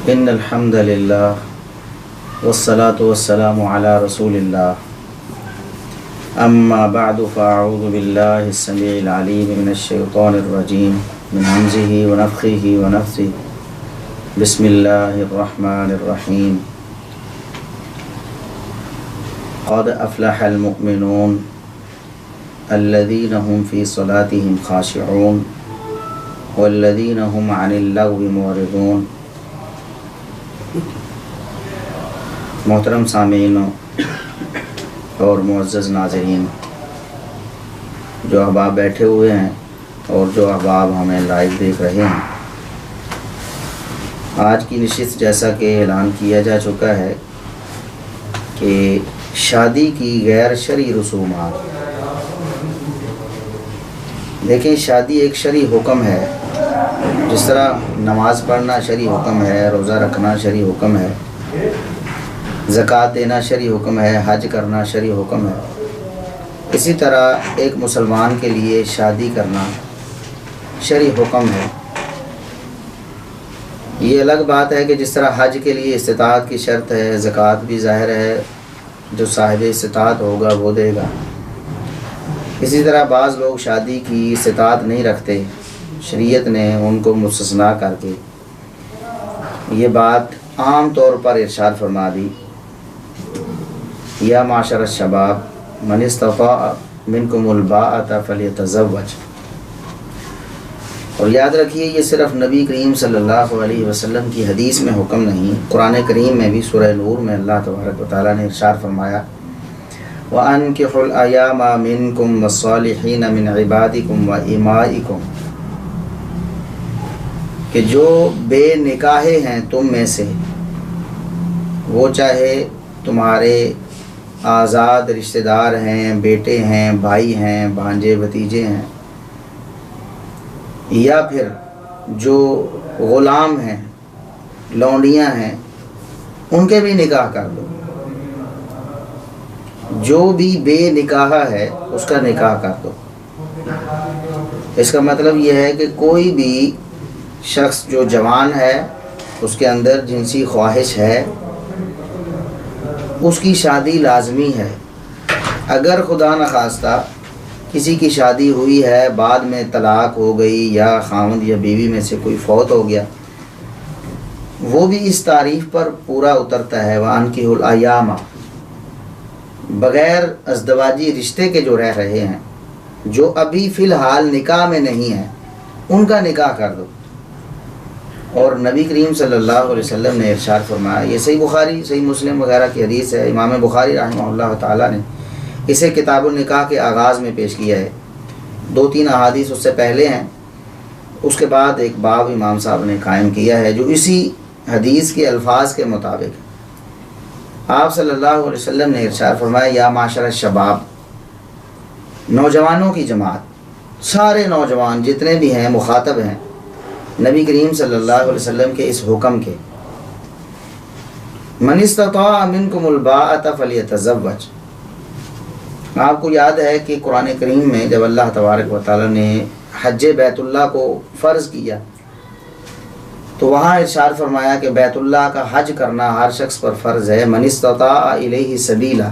ان الحمد للہ والصلاة والسلام علی رسول اللہ اما بعد فاعوذ باللہ السمیع العلیم من الشیطان الرجیم من همزه ونفخه ونفثه بسم اللہ الرحمن الرحیم قد افلح المؤمنون الذین هم فی صلاتهم خاشعون والذین هم عن اللغو معرضون۔ محترم سامعین اور معزز ناظرین، جو احباب بیٹھے ہوئے ہیں اور جو احباب ہمیں لائیو دیکھ رہے ہیں، آج کی نشست جیسا کہ اعلان کیا جا چکا ہے کہ شادی کی غیر شرعی رسومات، لیکن شادی ایک شرعی حکم ہے، جس طرح نماز پڑھنا شرعی حکم ہے، روزہ رکھنا شرعی حکم ہے، زکوٰۃ دینا شرعی حکم ہے، حج کرنا شرعی حکم ہے، اسی طرح ایک مسلمان کے لیے شادی کرنا شرعی حکم ہے۔ یہ الگ بات ہے کہ جس طرح حج کے لیے استطاعت کی شرط ہے، زکوٰۃ بھی ظاہر ہے جو صاحب استطاعت ہوگا وہ دے گا، اسی طرح بعض لوگ شادی کی استطاعت نہیں رکھتے، شریعت نے ان کو مستثنیٰ کر کے یہ بات عام طور پر ارشاد فرما دی، یا معاشر الشباب من استطاع منکم الباءۃ فلیتزوج۔ اور یاد رکھیے یہ صرف نبی کریم صلی اللہ علیہ وسلم کی حدیث میں حکم نہیں، قرآن کریم میں بھی سورہ نور میں اللہ تبارک و تعالیٰ نے ارشاد فرمایا وَأَنكِحُوا الْأَيَامَ مِنكُمْ وَالصَّالِحِينَ مِنْ عِبَادِكُمْ وَإِمَائِكُمْ، کہ جو بے نکاحے ہیں تم میں سے، وہ چاہے تمہارے آزاد رشتہ دار ہیں، بیٹے ہیں، بھائی ہیں، بھانجے بھتیجے ہیں، یا پھر جو غلام ہیں، لونڈیاں ہیں، ان کے بھی نکاح کر دو۔ جو بھی بے نکاح ہے اس کا نکاح کر دو۔ اس کا مطلب یہ ہے کہ کوئی بھی شخص جو جوان ہے، اس کے اندر جنسی خواہش ہے، اس کی شادی لازمی ہے۔ اگر خدا نخواستہ کسی کی شادی ہوئی ہے، بعد میں طلاق ہو گئی یا خاوند یا بیوی میں سے کوئی فوت ہو گیا، وہ بھی اس تعریف پر پورا اترتا ہے وَأَنكِحُوا الْأَيَامَ، بغیر ازدواجی رشتے کے جو رہ رہے ہیں، جو ابھی فی الحال نکاح میں نہیں ہیں، ان کا نکاح کر دو۔ اور نبی کریم صلی اللہ علیہ وسلم نے ارشاد فرمایا، یہ صحیح بخاری صحیح مسلم وغیرہ کی حدیث ہے، امام بخاری رحمہ اللہ تعالیٰ نے اسے کتاب النکاح کے آغاز میں پیش کیا ہے، 2-3 احادیث اس سے پہلے ہیں، اس کے بعد ایک باب امام صاحب نے قائم کیا ہے جو اسی حدیث کے الفاظ کے مطابق آپ صلی اللہ علیہ وسلم نے ارشاد فرمایا یا معاشر الشباب، نوجوانوں کی جماعت، سارے نوجوان جتنے بھی ہیں مخاطب ہیں نبی کریم صلی اللہ علیہ وسلم کے اس حکم کے، من استطاع منکم الباءۃ فلیتزوج۔ آپ کو یاد ہے کہ قرآن کریم میں جب اللہ تبارک و تعالیٰ نے حج بیت اللہ کو فرض کیا تو وہاں ارشاد فرمایا کہ بیت اللہ کا حج کرنا ہر شخص پر فرض ہے، من استطاع الیہ سبیلا،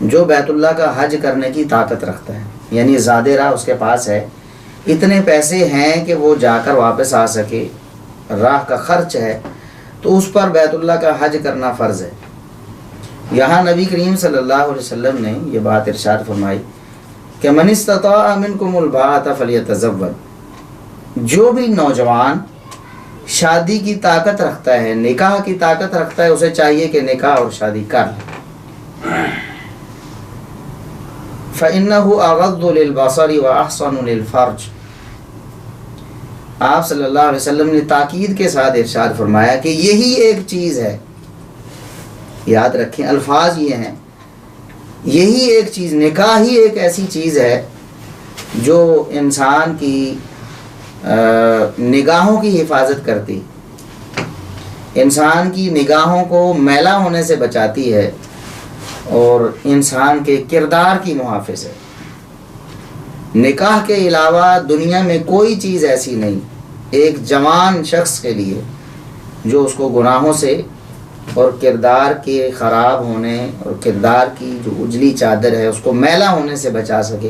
جو بیت اللہ کا حج کرنے کی طاقت رکھتا ہے، یعنی زیادہ راہ اس کے پاس ہے، اتنے پیسے ہیں کہ وہ جا کر واپس آ سکے، راہ کا خرچ ہے، تو اس پر بیت اللہ کا حج کرنا فرض ہے۔ یہاں نبی کریم صلی اللہ علیہ وسلم نے یہ بات ارشاد فرمائی کہ من استطاع منکم الباءۃ فلیتزوج، جو بھی نوجوان شادی کی طاقت رکھتا ہے، نکاح کی طاقت رکھتا ہے، اسے چاہیے کہ نکاح اور شادی کر لے۔ فَإِنَّهُ أَغَضُّ لِلْبَصَرِ وَأَحْسَنُ لِلْفَرْجِ، آپ صلی اللہ علیہ وسلم نے تاکید کے ساتھ ارشاد فرمایا کہ یہی ایک چیز ہے، یاد رکھیں الفاظ یہ ہیں، یہی ایک چیز، نکاح ہی ایک ایسی چیز ہے جو انسان کی نگاہوں کی حفاظت کرتی، انسان کی نگاہوں کو میلا ہونے سے بچاتی ہے اور انسان کے کردار کی محافظ ہے۔ نکاح کے علاوہ دنیا میں کوئی چیز ایسی نہیں ایک جوان شخص کے لیے جو اس کو گناہوں سے اور کردار کے خراب ہونے اور کردار کی جو اجلی چادر ہے اس کو میلا ہونے سے بچا سکے،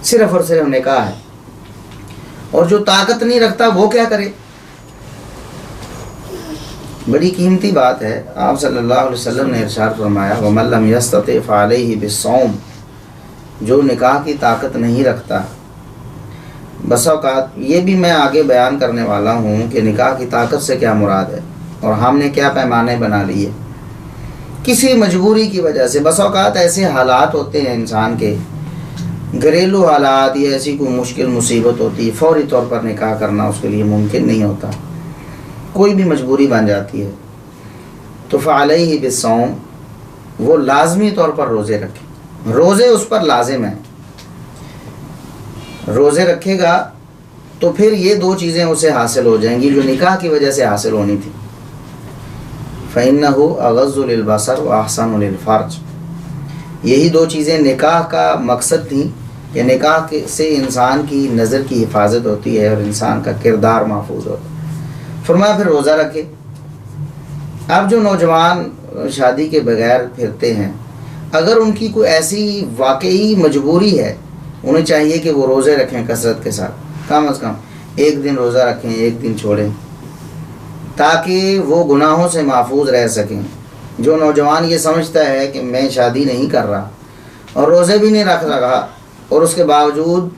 صرف اور صرف نکاح ہے۔ اور جو طاقت نہیں رکھتا وہ کیا کرے؟ بڑی قیمتی بات ہے۔ آپ صلی اللہ علیہ وسلم نے ارشاد فرمایا وَمَن لَّمْ يَسْتَطِعْ فَعَلَيْهِ بِالصَّوْمِ، جو نکاح کی طاقت نہیں رکھتا۔ بس اوقات یہ بھی میں آگے بیان کرنے والا ہوں کہ نکاح کی طاقت سے کیا مراد ہے اور ہم نے کیا پیمانے بنا لیے۔ کسی مجبوری کی وجہ سے بس اوقات ایسے حالات ہوتے ہیں انسان کے، گھریلو حالات یا ایسی کوئی مشکل مصیبت ہوتی ہے، فوری طور پر نکاح کرنا اس کے لیے ممکن نہیں ہوتا، کوئی بھی مجبوری بن جاتی ہے، تو فعلیہ بالصوم، وہ لازمی طور پر روزے رکھے، روزے اس پر لازم ہیں۔ روزے رکھے گا تو پھر یہ دو چیزیں اسے حاصل ہو جائیں گی جو نکاح کی وجہ سے حاصل ہونی تھی۔ فَإِنَّهُ أَغَضُّ لِلْبَصَرِ وَأَحْسَنُ لِلْفَرْجِ، یہی دو چیزیں نکاح کا مقصد تھیں کہ نکاح سے انسان کی نظر کی حفاظت ہوتی ہے اور انسان کا کردار محفوظ ہوتا ہے۔ فرمایا پھر روزہ رکھے۔ اب جو نوجوان شادی کے بغیر پھرتے ہیں، اگر ان کی کوئی ایسی واقعی مجبوری ہے، انہیں چاہیے کہ وہ روزے رکھیں کثرت کے ساتھ، کم از کم ایک دن روزہ رکھیں، ایک دن چھوڑیں، تاکہ وہ گناہوں سے محفوظ رہ سکیں۔ جو نوجوان یہ سمجھتا ہے کہ میں شادی نہیں کر رہا اور روزے بھی نہیں رکھ رہا اور اس کے باوجود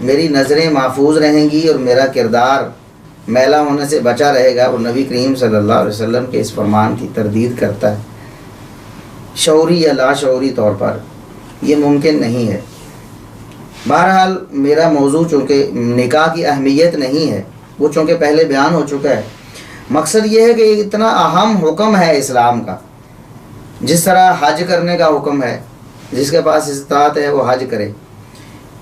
میری نظریں محفوظ رہیں گی اور میرا کردار میلا ہونے سے بچا رہے گا، وہ نبی کریم صلی اللہ علیہ وسلم کے اس فرمان کی تردید کرتا ہے، شعوری یا لاشعوری طور پر۔ یہ ممکن نہیں ہے۔ بہرحال میرا موضوع چونکہ نکاح کی اہمیت نہیں ہے، وہ چونکہ پہلے بیان ہو چکا ہے، مقصد یہ ہے کہ اتنا اہم حکم ہے اسلام کا، جس طرح حج کرنے کا حکم ہے، جس کے پاس استطاعت ہے وہ حج کرے،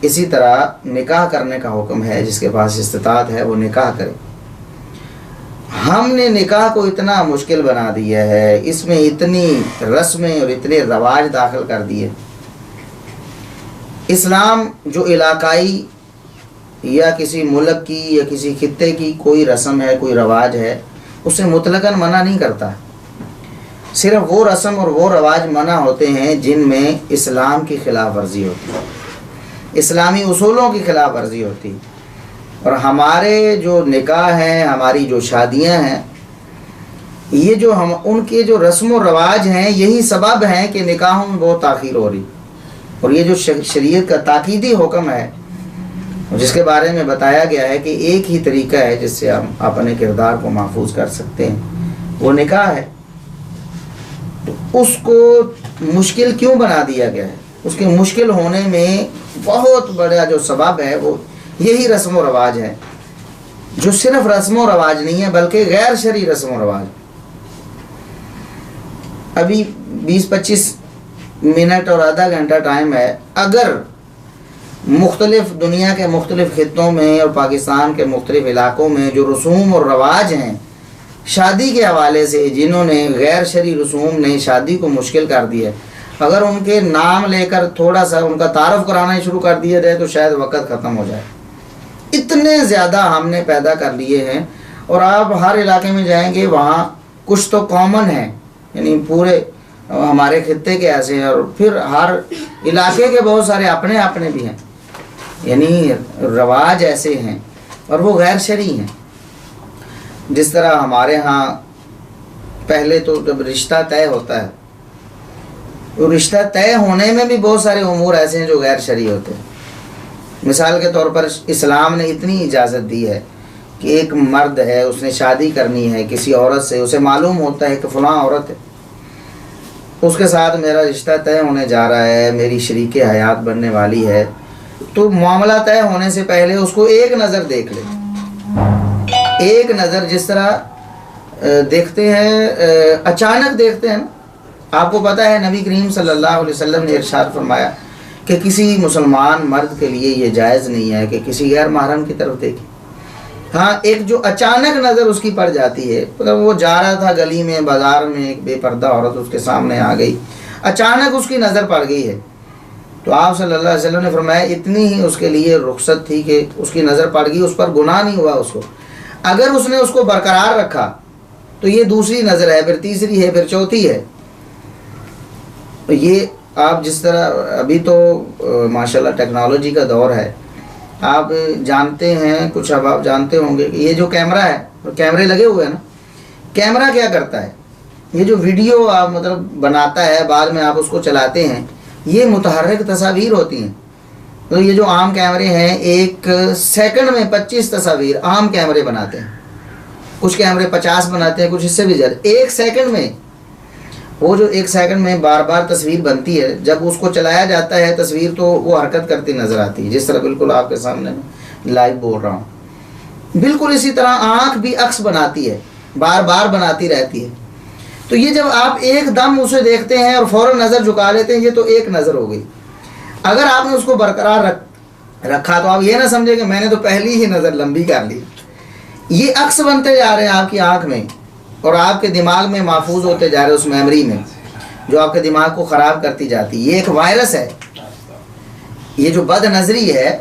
اسی طرح نکاح کرنے کا حکم ہے، جس کے پاس استطاعت ہے وہ نکاح کرے۔ ہم نے نکاح کو اتنا مشکل بنا دیا ہے، اس میں اتنی رسمیں اور اتنے رواج داخل کر دیے۔ اسلام جو علاقائی یا کسی ملک کی یا کسی خطے کی کوئی رسم ہے، کوئی رواج ہے، اسے مطلقاً منع نہیں کرتا، صرف وہ رسم اور وہ رواج منع ہوتے ہیں جن میں اسلام کی خلاف ورزی ہوتی ہے، اسلامی اصولوں کی خلاف ورزی ہوتی ہے۔ اور ہمارے جو نکاح ہیں، ہماری جو شادیاں ہیں، یہ جو ان کے جو رسم و رواج ہیں، یہی سبب ہیں کہ نکاحوں میں بہت تاخیر ہو رہی۔ اور یہ جو شریعت کا تاکیدی حکم ہے، جس کے بارے میں بتایا گیا ہے کہ ایک ہی طریقہ ہے جس سے ہم اپنے کردار کو محفوظ کر سکتے ہیں، وہ نکاح ہے، تو اس کو مشکل کیوں بنا دیا گیا ہے؟ اس کے مشکل ہونے میں بہت بڑا جو سبب ہے وہ یہی رسم و رواج ہے، جو صرف رسم و رواج نہیں ہے بلکہ غیر شرعی رسم و رواج۔ ابھی 20-25 منٹ اور آدھا گھنٹہ ٹائم ہے، اگر مختلف دنیا کے مختلف خطوں میں اور پاکستان کے مختلف علاقوں میں جو رسوم اور رواج ہیں شادی کے حوالے سے، جنہوں نے غیر شرعی رسوم نے شادی کو مشکل کر دیا، اگر ان کے نام لے کر تھوڑا سا ان کا تعارف کرانا شروع کر دیا جائے تو شاید وقت ختم ہو جائے۔ اتنے زیادہ ہم نے پیدا کر لیے ہیں، اور آپ ہر علاقے میں جائیں گے وہاں کچھ تو کامن ہے، یعنی پورے ہمارے خطے کے ایسے ہیں، اور پھر ہر علاقے کے بہت سارے اپنے اپنے بھی ہیں، یعنی رواج ایسے ہیں اور وہ غیر شرعی ہیں۔ جس طرح ہمارے ہاں پہلے تو جب رشتہ طے ہوتا ہے، تو رشتہ طے ہونے میں بھی بہت سارے امور ایسے ہیں جو غیر شرعی ہوتے ہیں۔ مثال کے طور پر اسلام نے اتنی اجازت دی ہے کہ ایک مرد ہے، اس نے شادی کرنی ہے کسی عورت سے، اسے معلوم ہوتا ہے کہ فلاں عورت ہے، اس کے ساتھ میرا رشتہ طے ہونے جا رہا ہے، میری شریک حیات بننے والی ہے، تو معاملہ طے ہونے سے پہلے اس کو ایک نظر دیکھ لے، ایک نظر، جس طرح دیکھتے ہیں اچانک دیکھتے ہیں نا۔ آپ کو پتہ ہے نبی کریم صلی اللہ علیہ وسلم نے ارشاد فرمایا کہ کسی مسلمان مرد کے لیے یہ جائز نہیں ہے کہ کسی غیر محرم کی طرف دیکھے۔ ہاں، ایک جو اچانک نظر اس کی پڑ جاتی ہے، مطلب وہ جا رہا تھا گلی میں، بازار میں، ایک بے پردہ عورت اس کے سامنے آ گئی، اچانک اس کی نظر پڑ گئی ہے، تو آپ صلی اللہ علیہ وسلم نے فرمایا اتنی ہی اس کے لیے رخصت تھی کہ اس کی نظر پڑ گئی، اس پر گناہ نہیں ہوا اس کو۔ اگر اس نے اس کو برقرار رکھا تو یہ دوسری نظر ہے، پھر تیسری ہے، پھر چوتھی ہے. یہ آپ جس طرح ابھی تو ماشاءاللہ ٹیکنالوجی کا دور ہے، آپ جانتے ہیں، کچھ اب آپ جانتے ہوں گے کہ یہ جو کیمرہ ہے، کیمرے لگے ہوئے ہیں نا، کیمرہ کیا کرتا ہے؟ یہ جو ویڈیو آپ مطلب بناتا ہے، بعد میں آپ اس کو چلاتے ہیں، یہ متحرک تصاویر ہوتی ہیں. تو یہ جو عام کیمرے ہیں، ایک سیکنڈ میں 25 تصاویر عام کیمرے بناتے ہیں. کچھ کیمرے 50 بناتے ہیں، کچھ اس سے بھی زیادہ. ایک سیکنڈ میں، وہ جو ایک سیکنڈ میں بار بار تصویر بنتی ہے، جب اس کو چلایا جاتا ہے تصویر تو وہ حرکت کرتی نظر آتی ہے، جس طرح بالکل آپ کے سامنے لائیو بول رہا ہوں. بالکل اسی طرح آنکھ بھی عکس بناتی ہے، بار بار بناتی رہتی ہے. تو یہ جب آپ ایک دم اسے دیکھتے ہیں اور فوراً نظر جھکا لیتے ہیں، یہ تو ایک نظر ہو گئی. اگر آپ نے اس کو برقرار رکھا تو آپ یہ نہ سمجھیں کہ میں نے تو پہلی ہی نظر لمبی کر لی. یہ عکس بنتے جا رہے ہیں آپ کی آنکھ میں، اور آپ کے دماغ میں محفوظ ہوتے جا رہے ہیں اس میموری میں، جو آپ کے دماغ کو خراب کرتی جاتی. یہ ایک وائرس ہے. یہ جو بد نظری ہے،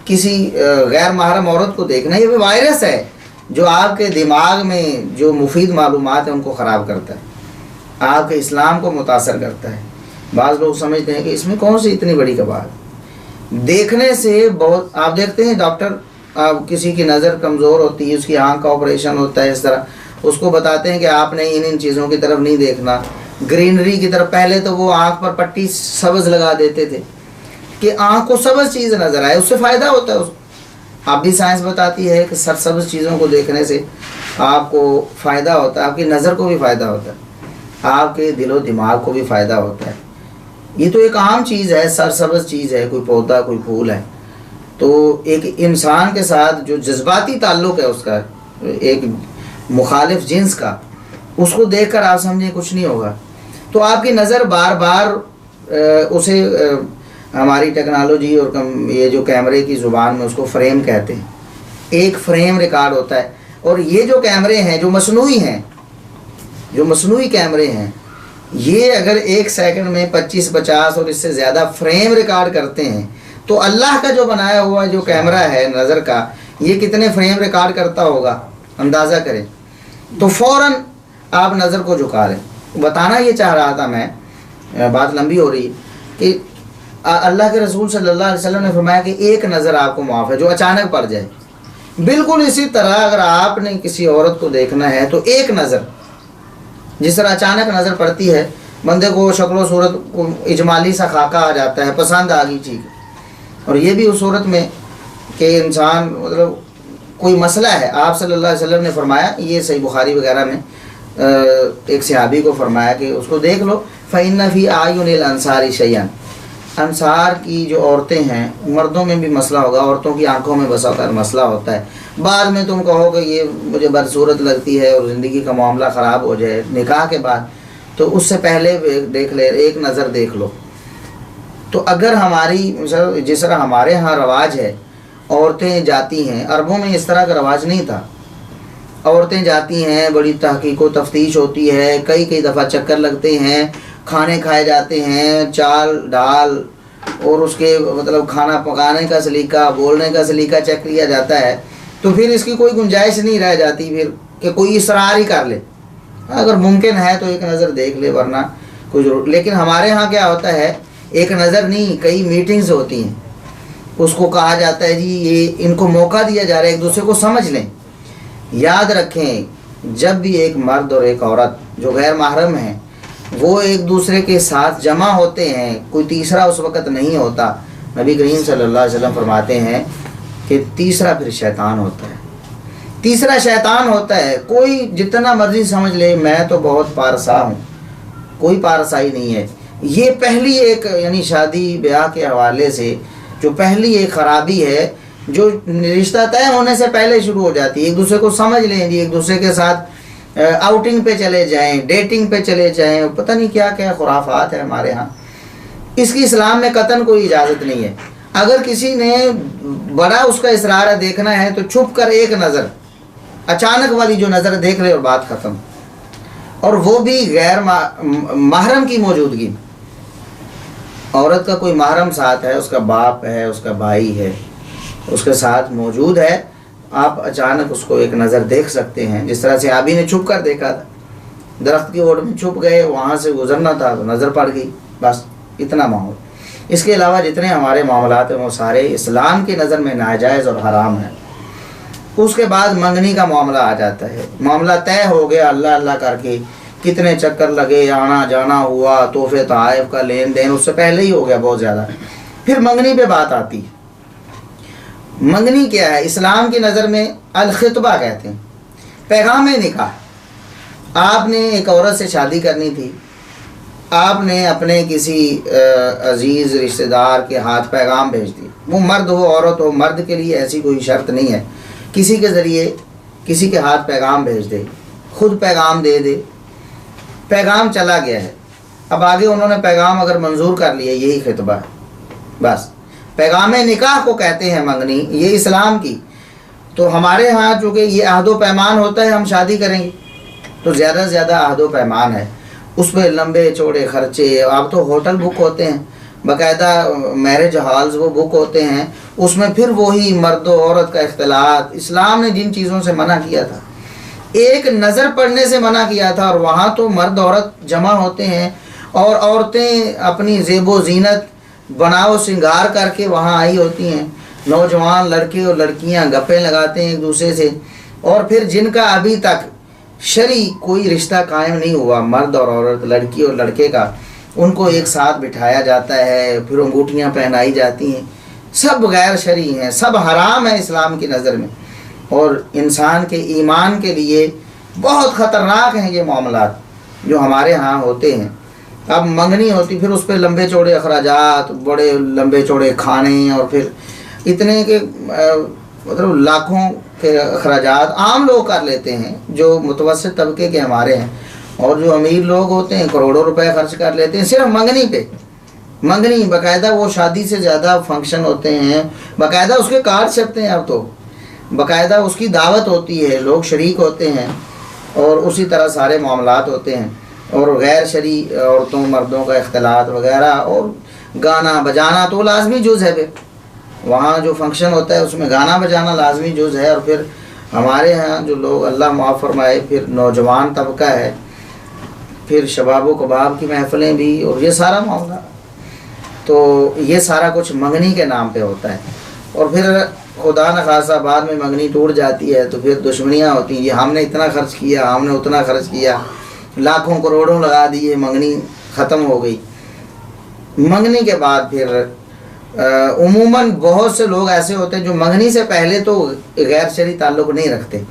کسی غیر محرم عورت کو دیکھنا، یہ بھی وائرس ہے جو آپ کے دماغ میں جو مفید معلومات ہیں ان کو خراب کرتا ہے، آپ کے اسلام کو متاثر کرتا ہے. بعض لوگ سمجھتے ہیں کہ اس میں کون سی اتنی بڑی بات. دیکھنے سے بہت، آپ دیکھتے ہیں ڈاکٹر، آپ کسی کی نظر کمزور ہوتی ہے، اس کی آنکھ کا آپریشن ہوتا ہے، اس طرح اس کو بتاتے ہیں کہ آپ نے ان چیزوں کی طرف نہیں دیکھنا، گرینری کی طرف. پہلے تو وہ آنکھ پر پٹی سبز لگا دیتے تھے کہ آنکھ کو سبز چیز نظر آئے، اس سے فائدہ ہوتا ہے. اب بھی سائنس بتاتی ہے کہ سرسبز چیزوں کو دیکھنے سے آپ کو فائدہ ہوتا ہے، آپ کی نظر کو بھی فائدہ ہوتا ہے، آپ کے دل و دماغ کو بھی فائدہ ہوتا ہے. یہ تو ایک عام چیز ہے، سرسبز چیز ہے، کوئی پودا، کوئی پھول ہے. تو ایک انسان کے ساتھ جو جذباتی تعلق ہے اس کا، ایک مخالف جنس کا، اس کو دیکھ کر آپ سمجھیں کچھ نہیں ہوگا. تو آپ کی نظر بار بار اسے ہماری ٹیکنالوجی اور یہ جو کیمرے کی زبان میں اس کو فریم کہتے ہیں، ایک فریم ریکارڈ ہوتا ہے. اور یہ جو کیمرے ہیں جو مصنوعی ہیں، جو مصنوعی کیمرے ہیں، یہ اگر ایک سیکنڈ میں 25-50 اور اس سے زیادہ فریم ریکارڈ کرتے ہیں، تو اللہ کا جو بنایا ہوا جو کیمرہ ہے نظر کا، یہ کتنے فریم ریکارڈ کرتا ہوگا، اندازہ کریں. تو فوراً آپ نظر کو جھکا لیں. بتانا یہ چاہ رہا تھا میں، بات لمبی ہو رہی، کہ اللہ کے رسول صلی اللہ علیہ وسلم نے فرمایا کہ ایک نظر آپ کو معاف ہے جو اچانک پڑ جائے. بالکل اسی طرح اگر آپ نے کسی عورت کو دیکھنا ہے تو ایک نظر، جس طرح اچانک نظر پڑتی ہے، بندے کو شکل و صورت کو اجمالی سا خاکہ آ جاتا ہے، پسند آ گئی چیز. اور یہ بھی اس صورت میں کہ انسان مطلب کوئی مسئلہ ہے. آپ صلی اللہ علیہ وسلم نے فرمایا، یہ صحیح بخاری وغیرہ میں ایک صحابی کو فرمایا کہ اس کو دیکھ لو، فَإِنَّ فِي أَعْيُنِ الْأَنصَارِ شَيْئًا. انصار کی جو عورتیں ہیں، مردوں میں بھی مسئلہ ہوگا، عورتوں کی آنکھوں میں بسا کر مسئلہ ہوتا ہے. بعد میں تم کہو کہ یہ مجھے بدصورت لگتی ہے اور زندگی کا معاملہ خراب ہو جائے نکاح کے بعد، تو اس سے پہلے دیکھ لے، ایک نظر دیکھ لو. تو اگر ہماری جس طرح ہمارے ہاں رواج ہے، عورتیں جاتی ہیں، عربوں میں اس طرح کا رواج نہیں تھا. عورتیں جاتی ہیں، بڑی تحقیق و تفتیش ہوتی ہے، کئی دفعہ چکر لگتے ہیں، کھانے کھائے جاتے ہیں، چال ڈال اور اس کے مطلب کھانا پکانے کا سلیقہ، بولنے کا سلیقہ چیک کیا جاتا ہے. تو پھر اس کی کوئی گنجائش نہیں رہ جاتی پھر کہ کوئی اصرار ہی کر لے. اگر ممکن ہے تو ایک نظر دیکھ لے، ورنہ کوئی ضرور. لیکن ہمارے ہاں کیا ہوتا ہے، ایک نظر نہیں، کئی میٹنگز ہوتی ہیں، اس کو کہا جاتا ہے جی یہ ان کو موقع دیا جا رہا ہے ایک دوسرے کو سمجھ لیں. یاد رکھیں، جب بھی ایک مرد اور ایک عورت جو غیر محرم ہیں وہ ایک دوسرے کے ساتھ جمع ہوتے ہیں، کوئی تیسرا اس وقت نہیں ہوتا. نبی کریم صلی اللہ علیہ وسلم فرماتے ہیں کہ تیسرا پھر شیطان ہوتا ہے. تیسرا شیطان ہوتا ہے. کوئی جتنا مرضی سمجھ لے میں تو بہت پارسا ہوں، کوئی پارسائی نہیں ہے. یہ پہلی ایک یعنی شادی بیاہ کے حوالے سے جو پہلی ایک خرابی ہے، جو رشتہ طے ہونے سے پہلے شروع ہو جاتی ہے. ایک دوسرے کو سمجھ لیں جی، ایک دوسرے کے ساتھ آؤٹنگ پہ چلے جائیں، ڈیٹنگ پہ چلے جائیں، پتہ نہیں کیا کیا خرافات ہے ہمارے ہاں. اس کی اسلام میں قطعاً کوئی اجازت نہیں ہے. اگر کسی نے بڑا اس کا اصرار ہے دیکھنا ہے تو چھپ کر ایک نظر، اچانک والی جو نظر دیکھ لے اور بات ختم. اور وہ بھی غیر محرم کی موجودگی. عورت کا کوئی محرم ساتھ ہے، اس کا باپ ہے، اس کا بھائی ہے، اس کے ساتھ موجود ہے، آپ اچانک اس کو ایک نظر دیکھ سکتے ہیں، جس طرح سے آبی نے چھپ کر دیکھا تھا، درخت کی اوٹ میں چھپ گئے، وہاں سے گزرنا تھا تو نظر پڑ گئی، بس اتنا معاملہ۔ اس کے علاوہ جتنے ہمارے معاملات ہیں وہ سارے اسلام کی نظر میں ناجائز اور حرام ہیں۔ اس کے بعد منگنی کا معاملہ آ جاتا ہے، معاملہ طے ہو گیا، اللہ اللہ کر کے کتنے چکر لگے، آنا جانا ہوا، تحفے تحائف کا لین دین اس سے پہلے ہی ہو گیا بہت زیادہ، پھر منگنی پہ بات آتی ہے۔ منگنی کیا ہے؟ اسلام کی نظر میں الخطبہ کہتے ہیں، پیغام نکاح۔ آپ نے ایک عورت سے شادی کرنی تھی، آپ نے اپنے کسی عزیز رشتہ دار کے ہاتھ پیغام بھیج دی، وہ مرد ہو عورت ہو، مرد کے لیے ایسی کوئی شرط نہیں ہے، کسی کے ذریعے کسی کے ہاتھ پیغام بھیج دے، خود پیغام دے دے، پیغام چلا گیا ہے، اب آگے انہوں نے پیغام اگر منظور کر لیا، یہی خطبہ ہے بس۔ پیغام نکاح کو کہتے ہیں منگنی، یہ اسلام کی۔ تو ہمارے ہاں چونکہ یہ عہد و پیمان ہوتا ہے، ہم شادی کریں گے تو زیادہ سے زیادہ عہد و پیمان ہے، اس پہ لمبے چوڑے خرچے، اب تو ہوٹل بک ہوتے ہیں، باقاعدہ میرج ہالز وہ بک ہوتے ہیں، اس میں پھر وہی مرد و عورت کا اختلاط۔ اسلام نے جن چیزوں سے منع کیا تھا، ایک نظر پڑنے سے منع کیا تھا، اور وہاں تو مرد عورت جمع ہوتے ہیں، اور عورتیں اپنی زیب و زینت بناؤ سنگار کر کے وہاں آئی ہوتی ہیں، نوجوان لڑکے اور لڑکیاں گپیں لگاتے ہیں ایک دوسرے سے، اور پھر جن کا ابھی تک شرعی کوئی رشتہ قائم نہیں ہوا، مرد اور عورت، لڑکی اور لڑکے کا، ان کو ایک ساتھ بٹھایا جاتا ہے، پھر انگوٹھیاں پہنائی جاتی ہیں، سب غیر شرعی ہیں، سب حرام ہے اسلام کی نظر میں، اور انسان کے ایمان کے لیے بہت خطرناک ہیں یہ معاملات جو ہمارے ہاں ہوتے ہیں۔ اب منگنی ہوتی، پھر اس پہ لمبے چوڑے اخراجات، بڑے لمبے چوڑے کھانے، اور پھر اتنے کہ مطلب لاکھوں کے اخراجات عام لوگ کر لیتے ہیں جو متوسط طبقے کے ہمارے ہیں، اور جو امیر لوگ ہوتے ہیں کروڑوں روپے خرچ کر لیتے ہیں صرف منگنی پہ۔ منگنی باقاعدہ وہ شادی سے زیادہ فنکشن ہوتے ہیں، باقاعدہ اس کے کارڈ چھپتے ہیں، اب تو باقاعدہ اس کی دعوت ہوتی ہے، لوگ شریک ہوتے ہیں، اور اسی طرح سارے معاملات ہوتے ہیں، اور غیر شرعی عورتوں مردوں کا اختلاط وغیرہ، اور گانا بجانا تو لازمی جز ہے، پھر وہاں جو فنکشن ہوتا ہے اس میں گانا بجانا لازمی جز ہے۔ اور پھر ہمارے ہاں جو لوگ اللہ معاف فرمائے، پھر نوجوان طبقہ ہے، پھر شباب و کباب کی محفلیں بھی، اور یہ سارا معاملہ، تو یہ سارا کچھ منگنی کے نام پہ ہوتا ہے۔ اور پھر خدا نخواستہ بعد میں منگنی ٹوٹ جاتی ہے تو پھر دشمنیاں ہوتی ہیں، یہ ہم نے اتنا خرچ کیا، ہم نے اتنا خرچ کیا، لاکھوں کروڑوں لگا دیے، منگنی ختم ہو گئی۔ منگنی کے بعد پھر عموماً بہت سے لوگ ایسے ہوتے ہیں جو منگنی سے پہلے تو غیر شرعی تعلق نہیں رکھتے،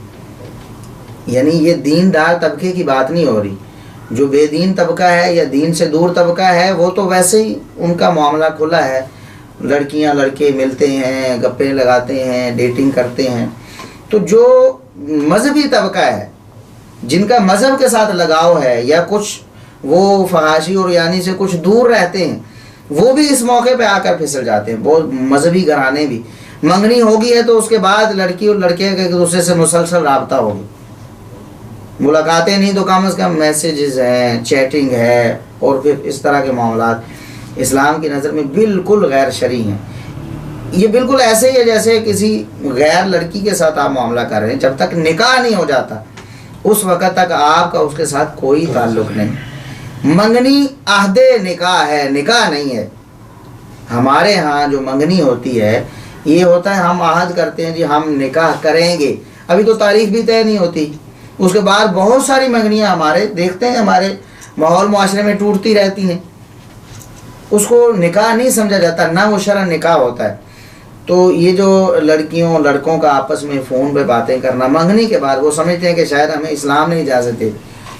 یعنی یہ دین دار طبقے کی بات نہیں ہو رہی، جو بے دین طبقہ ہے یا دین سے دور طبقہ ہے وہ تو ویسے ہی ان کا معاملہ کھلا ہے، لڑکیاں لڑکے ملتے ہیں، گپیں لگاتے ہیں، ڈیٹنگ کرتے ہیں۔ تو جو مذہبی طبقہ ہے، جن کا مذہب کے ساتھ لگاؤ ہے، یا کچھ وہ فحاشی اور یعنی سے کچھ دور رہتے ہیں، وہ بھی اس موقع پہ آ کر پھسل جاتے ہیں، بہت مذہبی گھرانے بھی۔ منگنی ہوگی ہے تو اس کے بعد لڑکی اور لڑکے کا ایک دوسرے سے مسلسل رابطہ ہوگی، ملاقاتیں نہیں تو کم از کم میسیجز ہیں، چیٹنگ ہے، اور پھر اس طرح کے معاملات اسلام کی نظر میں بالکل غیر شرعی ہیں۔ یہ بالکل ایسے ہی ہے جیسے کسی غیر لڑکی کے ساتھ آپ معاملہ کر رہے ہیں، جب تک نکاح نہیں ہو جاتا اس وقت تک آپ کا اس کے ساتھ کوئی تعلق نہیں۔ منگنی عہد نکاح ہے، نکاح نہیں ہے۔ ہمارے ہاں جو منگنی ہوتی ہے یہ ہوتا ہے ہم عہد کرتے ہیں جی ہم نکاح کریں گے، ابھی تو تاریخ بھی طے نہیں ہوتی، اس کے بعد بہت ساری منگنیاں ہمارے دیکھتے ہیں ہمارے ماحول معاشرے میں ٹوٹتی رہتی ہیں، اس کو نکاح نہیں سمجھا جاتا، نہ وہ شرعن نکاح ہوتا ہے۔ تو یہ جو لڑکیوں لڑکوں کا آپس میں فون پہ باتیں کرنا منگنی کے بعد، وہ سمجھتے ہیں کہ شاید ہمیں اسلام نے اجازت دے،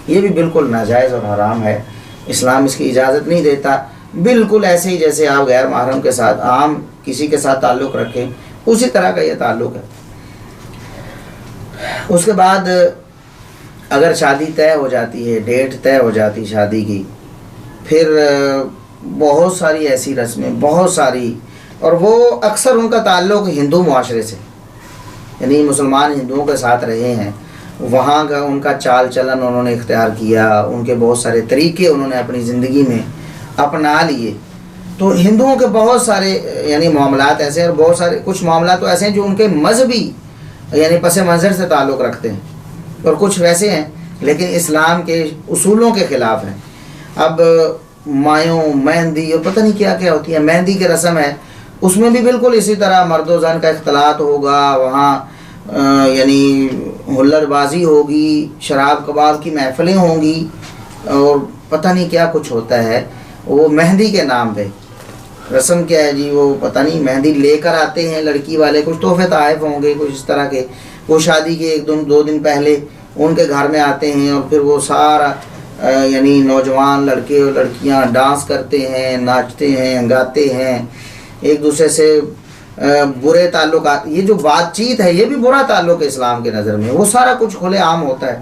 یہ بھی بالکل ناجائز اور حرام ہے، اسلام اس کی اجازت نہیں دیتا۔ بالکل ایسے ہی جیسے آپ غیر محرم کے ساتھ عام کسی کے ساتھ تعلق رکھیں، اسی طرح کا یہ تعلق ہے۔ اس کے بعد اگر شادی طے ہو جاتی ہے، ڈیٹ طے ہو جاتی شادی کی، پھر بہت ساری ایسی رسمیں، بہت ساری، اور وہ اکثر ان کا تعلق ہندو معاشرے سے، یعنی مسلمان ہندوؤں کے ساتھ رہے ہیں، وہاں کا ان کا چال چلن انہوں نے اختیار کیا، ان کے بہت سارے طریقے انہوں نے اپنی زندگی میں اپنا لیے۔ تو ہندوؤں کے بہت سارے یعنی معاملات ایسے ہیں، اور بہت سارے کچھ معاملات تو ایسے ہیں جو ان کے مذہبی یعنی پس منظر سے تعلق رکھتے ہیں، اور کچھ ویسے ہیں لیکن اسلام کے اصولوں کے خلاف ہیں۔ اب مایوں مہندی اور پتہ نہیں کیا کیا ہوتی ہے، مہندی کی رسم ہے، اس میں بھی بالکل اسی طرح مرد و زن کا اختلاط ہوگا، وہاں یعنی ہلڑ بازی ہوگی، شراب کباب کی محفلیں ہوں گی، اور پتہ نہیں کیا کچھ ہوتا ہے۔ وہ مہندی کے نام پہ رسم کیا ہے جی، وہ پتہ نہیں مہندی لے کر آتے ہیں لڑکی والے، کچھ تحفے تحائف ہوں گے کچھ اس طرح کے، وہ شادی کے ایک دو دن پہلے ان کے گھر میں آتے ہیں، اور پھر وہ سارا یعنی نوجوان لڑکے اور لڑکیاں ڈانس کرتے ہیں، ناچتے ہیں، گاتے ہیں، ایک دوسرے سے برے تعلقات، یہ جو بات چیت ہے یہ بھی برا تعلق ہے اسلام کے نظر میں، وہ سارا کچھ کھلے عام ہوتا ہے۔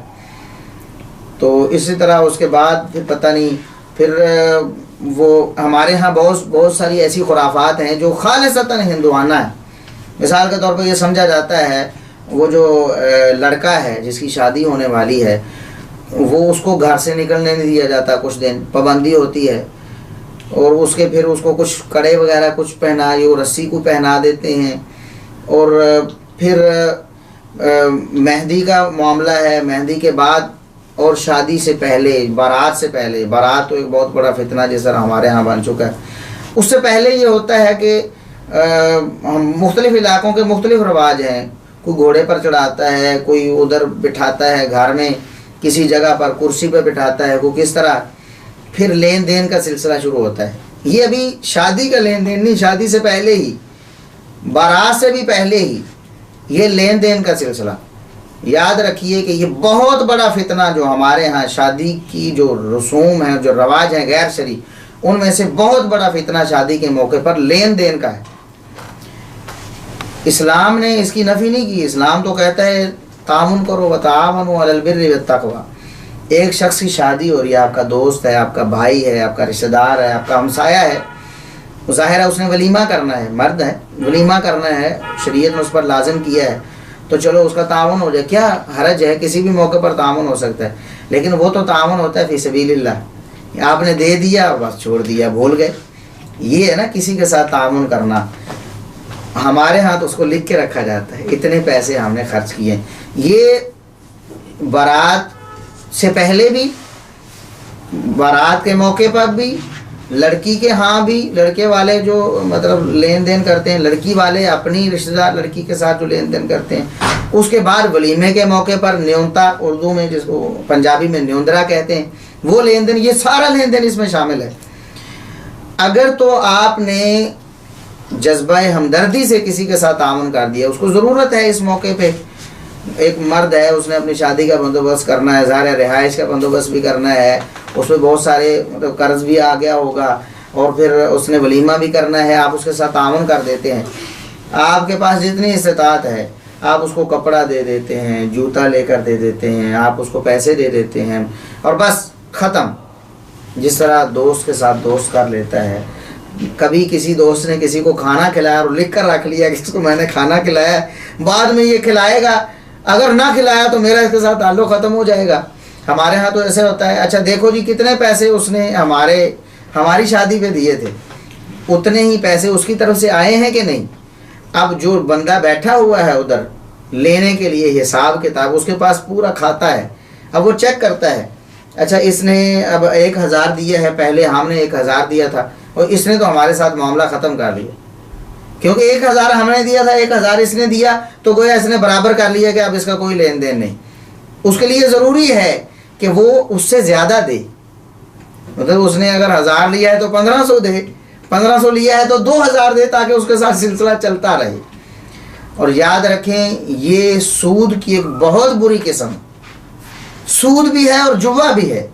تو اسی طرح اس کے بعد پھر پتہ نہیں، پھر وہ ہمارے ہاں بہت ساری ایسی خرافات ہیں جو خالصتاً ہندوانہ ہیں۔ مثال کے طور پر یہ سمجھا جاتا ہے وہ جو لڑکا ہے جس کی شادی ہونے والی ہے، وہ اس کو گھر سے نکلنے نہیں دیا جاتا، کچھ دن پابندی ہوتی ہے، اور اس کے پھر اس کو کچھ کڑے وغیرہ کچھ پہنائے، وہ رسی کو پہنا دیتے ہیں، اور پھر مہندی کا معاملہ ہے، مہندی کے بعد اور شادی سے پہلے، بارات سے پہلے، بارات تو ایک بہت بڑا فتنہ جیسا ہمارے ہاں بن چکا ہے، اس سے پہلے یہ ہوتا ہے کہ مختلف علاقوں کے مختلف رواج ہیں، کوئی گھوڑے پر چڑھاتا ہے، کوئی ادھر بٹھاتا ہے گھر میں کسی جگہ پر کرسی پہ بٹھاتا ہے، کوئی کس طرح، پھر لین دین کا سلسلہ شروع ہوتا ہے۔ یہ ابھی شادی کا لین دین نہیں، شادی سے پہلے ہی، بارات سے بھی پہلے ہی یہ لین دین کا سلسلہ۔ یاد رکھیے کہ یہ بہت بڑا فتنہ جو ہمارے ہاں شادی کی جو رسوم ہیں، جو رواج ہیں غیر شرعی، ان میں سے بہت بڑا فتنہ شادی کے موقع پر لین دین کا ہے۔ اسلام نے اس کی نفی نہیں کی، اسلام تو کہتا ہے تعاون کرو وتعاونوا علی البر والتقوی۔ ایک شخص کی شادی ہو رہی ہے، آپ کا دوست ہے، آپ کا بھائی ہے، آپ کا رشتہ دار ہے، آپ کا ہمسایہ ہے، ظاہر ہے اس نے ولیمہ کرنا ہے، مرد ہے، ولیمہ کرنا ہے، شریعت نے اس پر لازم کیا ہے، تو چلو اس کا تعاون ہو جائے، کیا حرج ہے، کسی بھی موقع پر تعاون ہو سکتا ہے، لیکن وہ تو تعاون ہوتا ہے فی سبیل اللہ، آپ نے دے دیا اور بس چھوڑ دیا، بھول گئے، یہ ہے نا کسی کے ساتھ تعاون کرنا۔ ہمارے ہاں تو اس کو لکھ کے رکھا جاتا ہے، اتنے پیسے ہم نے خرچ کیے۔ یہ بارات سے پہلے بھی، بارات کے موقع پر بھی، لڑکی کے ہاں بھی، لڑکے والے جو مطلب لین دین کرتے ہیں، لڑکی والے اپنی رشتہ دار لڑکی کے ساتھ جو لین دین کرتے ہیں، اس کے بعد ولیمے کے موقع پر نیونتا، اردو میں جس کو پنجابی میں نیوندرا کہتے ہیں، وہ لین دین، یہ سارا لین دین اس میں شامل ہے۔ اگر تو آپ نے جذبہ ہمدردی سے کسی کے ساتھ تعاون کر دیا، اس کو ضرورت ہے اس موقع پہ، ایک مرد ہے اس نے اپنی شادی کا بندوبست کرنا ہے، ظاہر رہائش کا بندوبست بھی کرنا ہے، اس میں بہت سارے مطلب قرض بھی آ گیا ہوگا، اور پھر اس نے ولیمہ بھی کرنا ہے، آپ اس کے ساتھ تعاون کر دیتے ہیں، آپ کے پاس جتنی استطاعت ہے آپ اس کو کپڑا دے دیتے ہیں، جوتا لے کر دے دیتے ہیں، آپ اس کو پیسے دے دیتے ہیں، اور بس ختم۔ جس طرح دوست کے ساتھ دوست کر لیتا ہے، کبھی کسی دوست نے کسی کو کھانا کھلایا اور لکھ کر رکھ لیا کہ اس کو میں نے کھانا کھلایا، بعد میں یہ کھلائے گا، اگر نہ کھلایا تو میرا اس کے ساتھ تعلق ختم ہو جائے گا۔ ہمارے ہاں تو ایسے ہوتا ہے، اچھا دیکھو جی کتنے پیسے اس نے ہماری شادی پہ دیے تھے، اتنے ہی پیسے اس کی طرف سے آئے ہیں کہ نہیں؟ اب جو بندہ بیٹھا ہوا ہے ادھر لینے کے لیے حساب کتاب، اس کے پاس پورا کھاتا ہے، اب وہ چیک کرتا ہے، اچھا اس نے اب 1000 دیا ہے، پہلے ہم نے 1000 دیا تھا، اور اس نے تو ہمارے ساتھ معاملہ ختم کر لیا، کیونکہ 1000 ہم نے دیا تھا، 1000 اس نے دیا، تو گویا اس نے برابر کر لیا کہ اب اس کا کوئی لین دین نہیں۔ اس کے لیے ضروری ہے کہ وہ اس سے زیادہ دے، مطلب اس نے اگر 1000 لیا ہے تو 1500 دے، 1500 لیا ہے تو 2000 دے، تاکہ اس کے ساتھ سلسلہ چلتا رہے۔ اور یاد رکھیں یہ سود کی ایک بہت بری قسم، سود بھی ہے اور جوا بھی ہے۔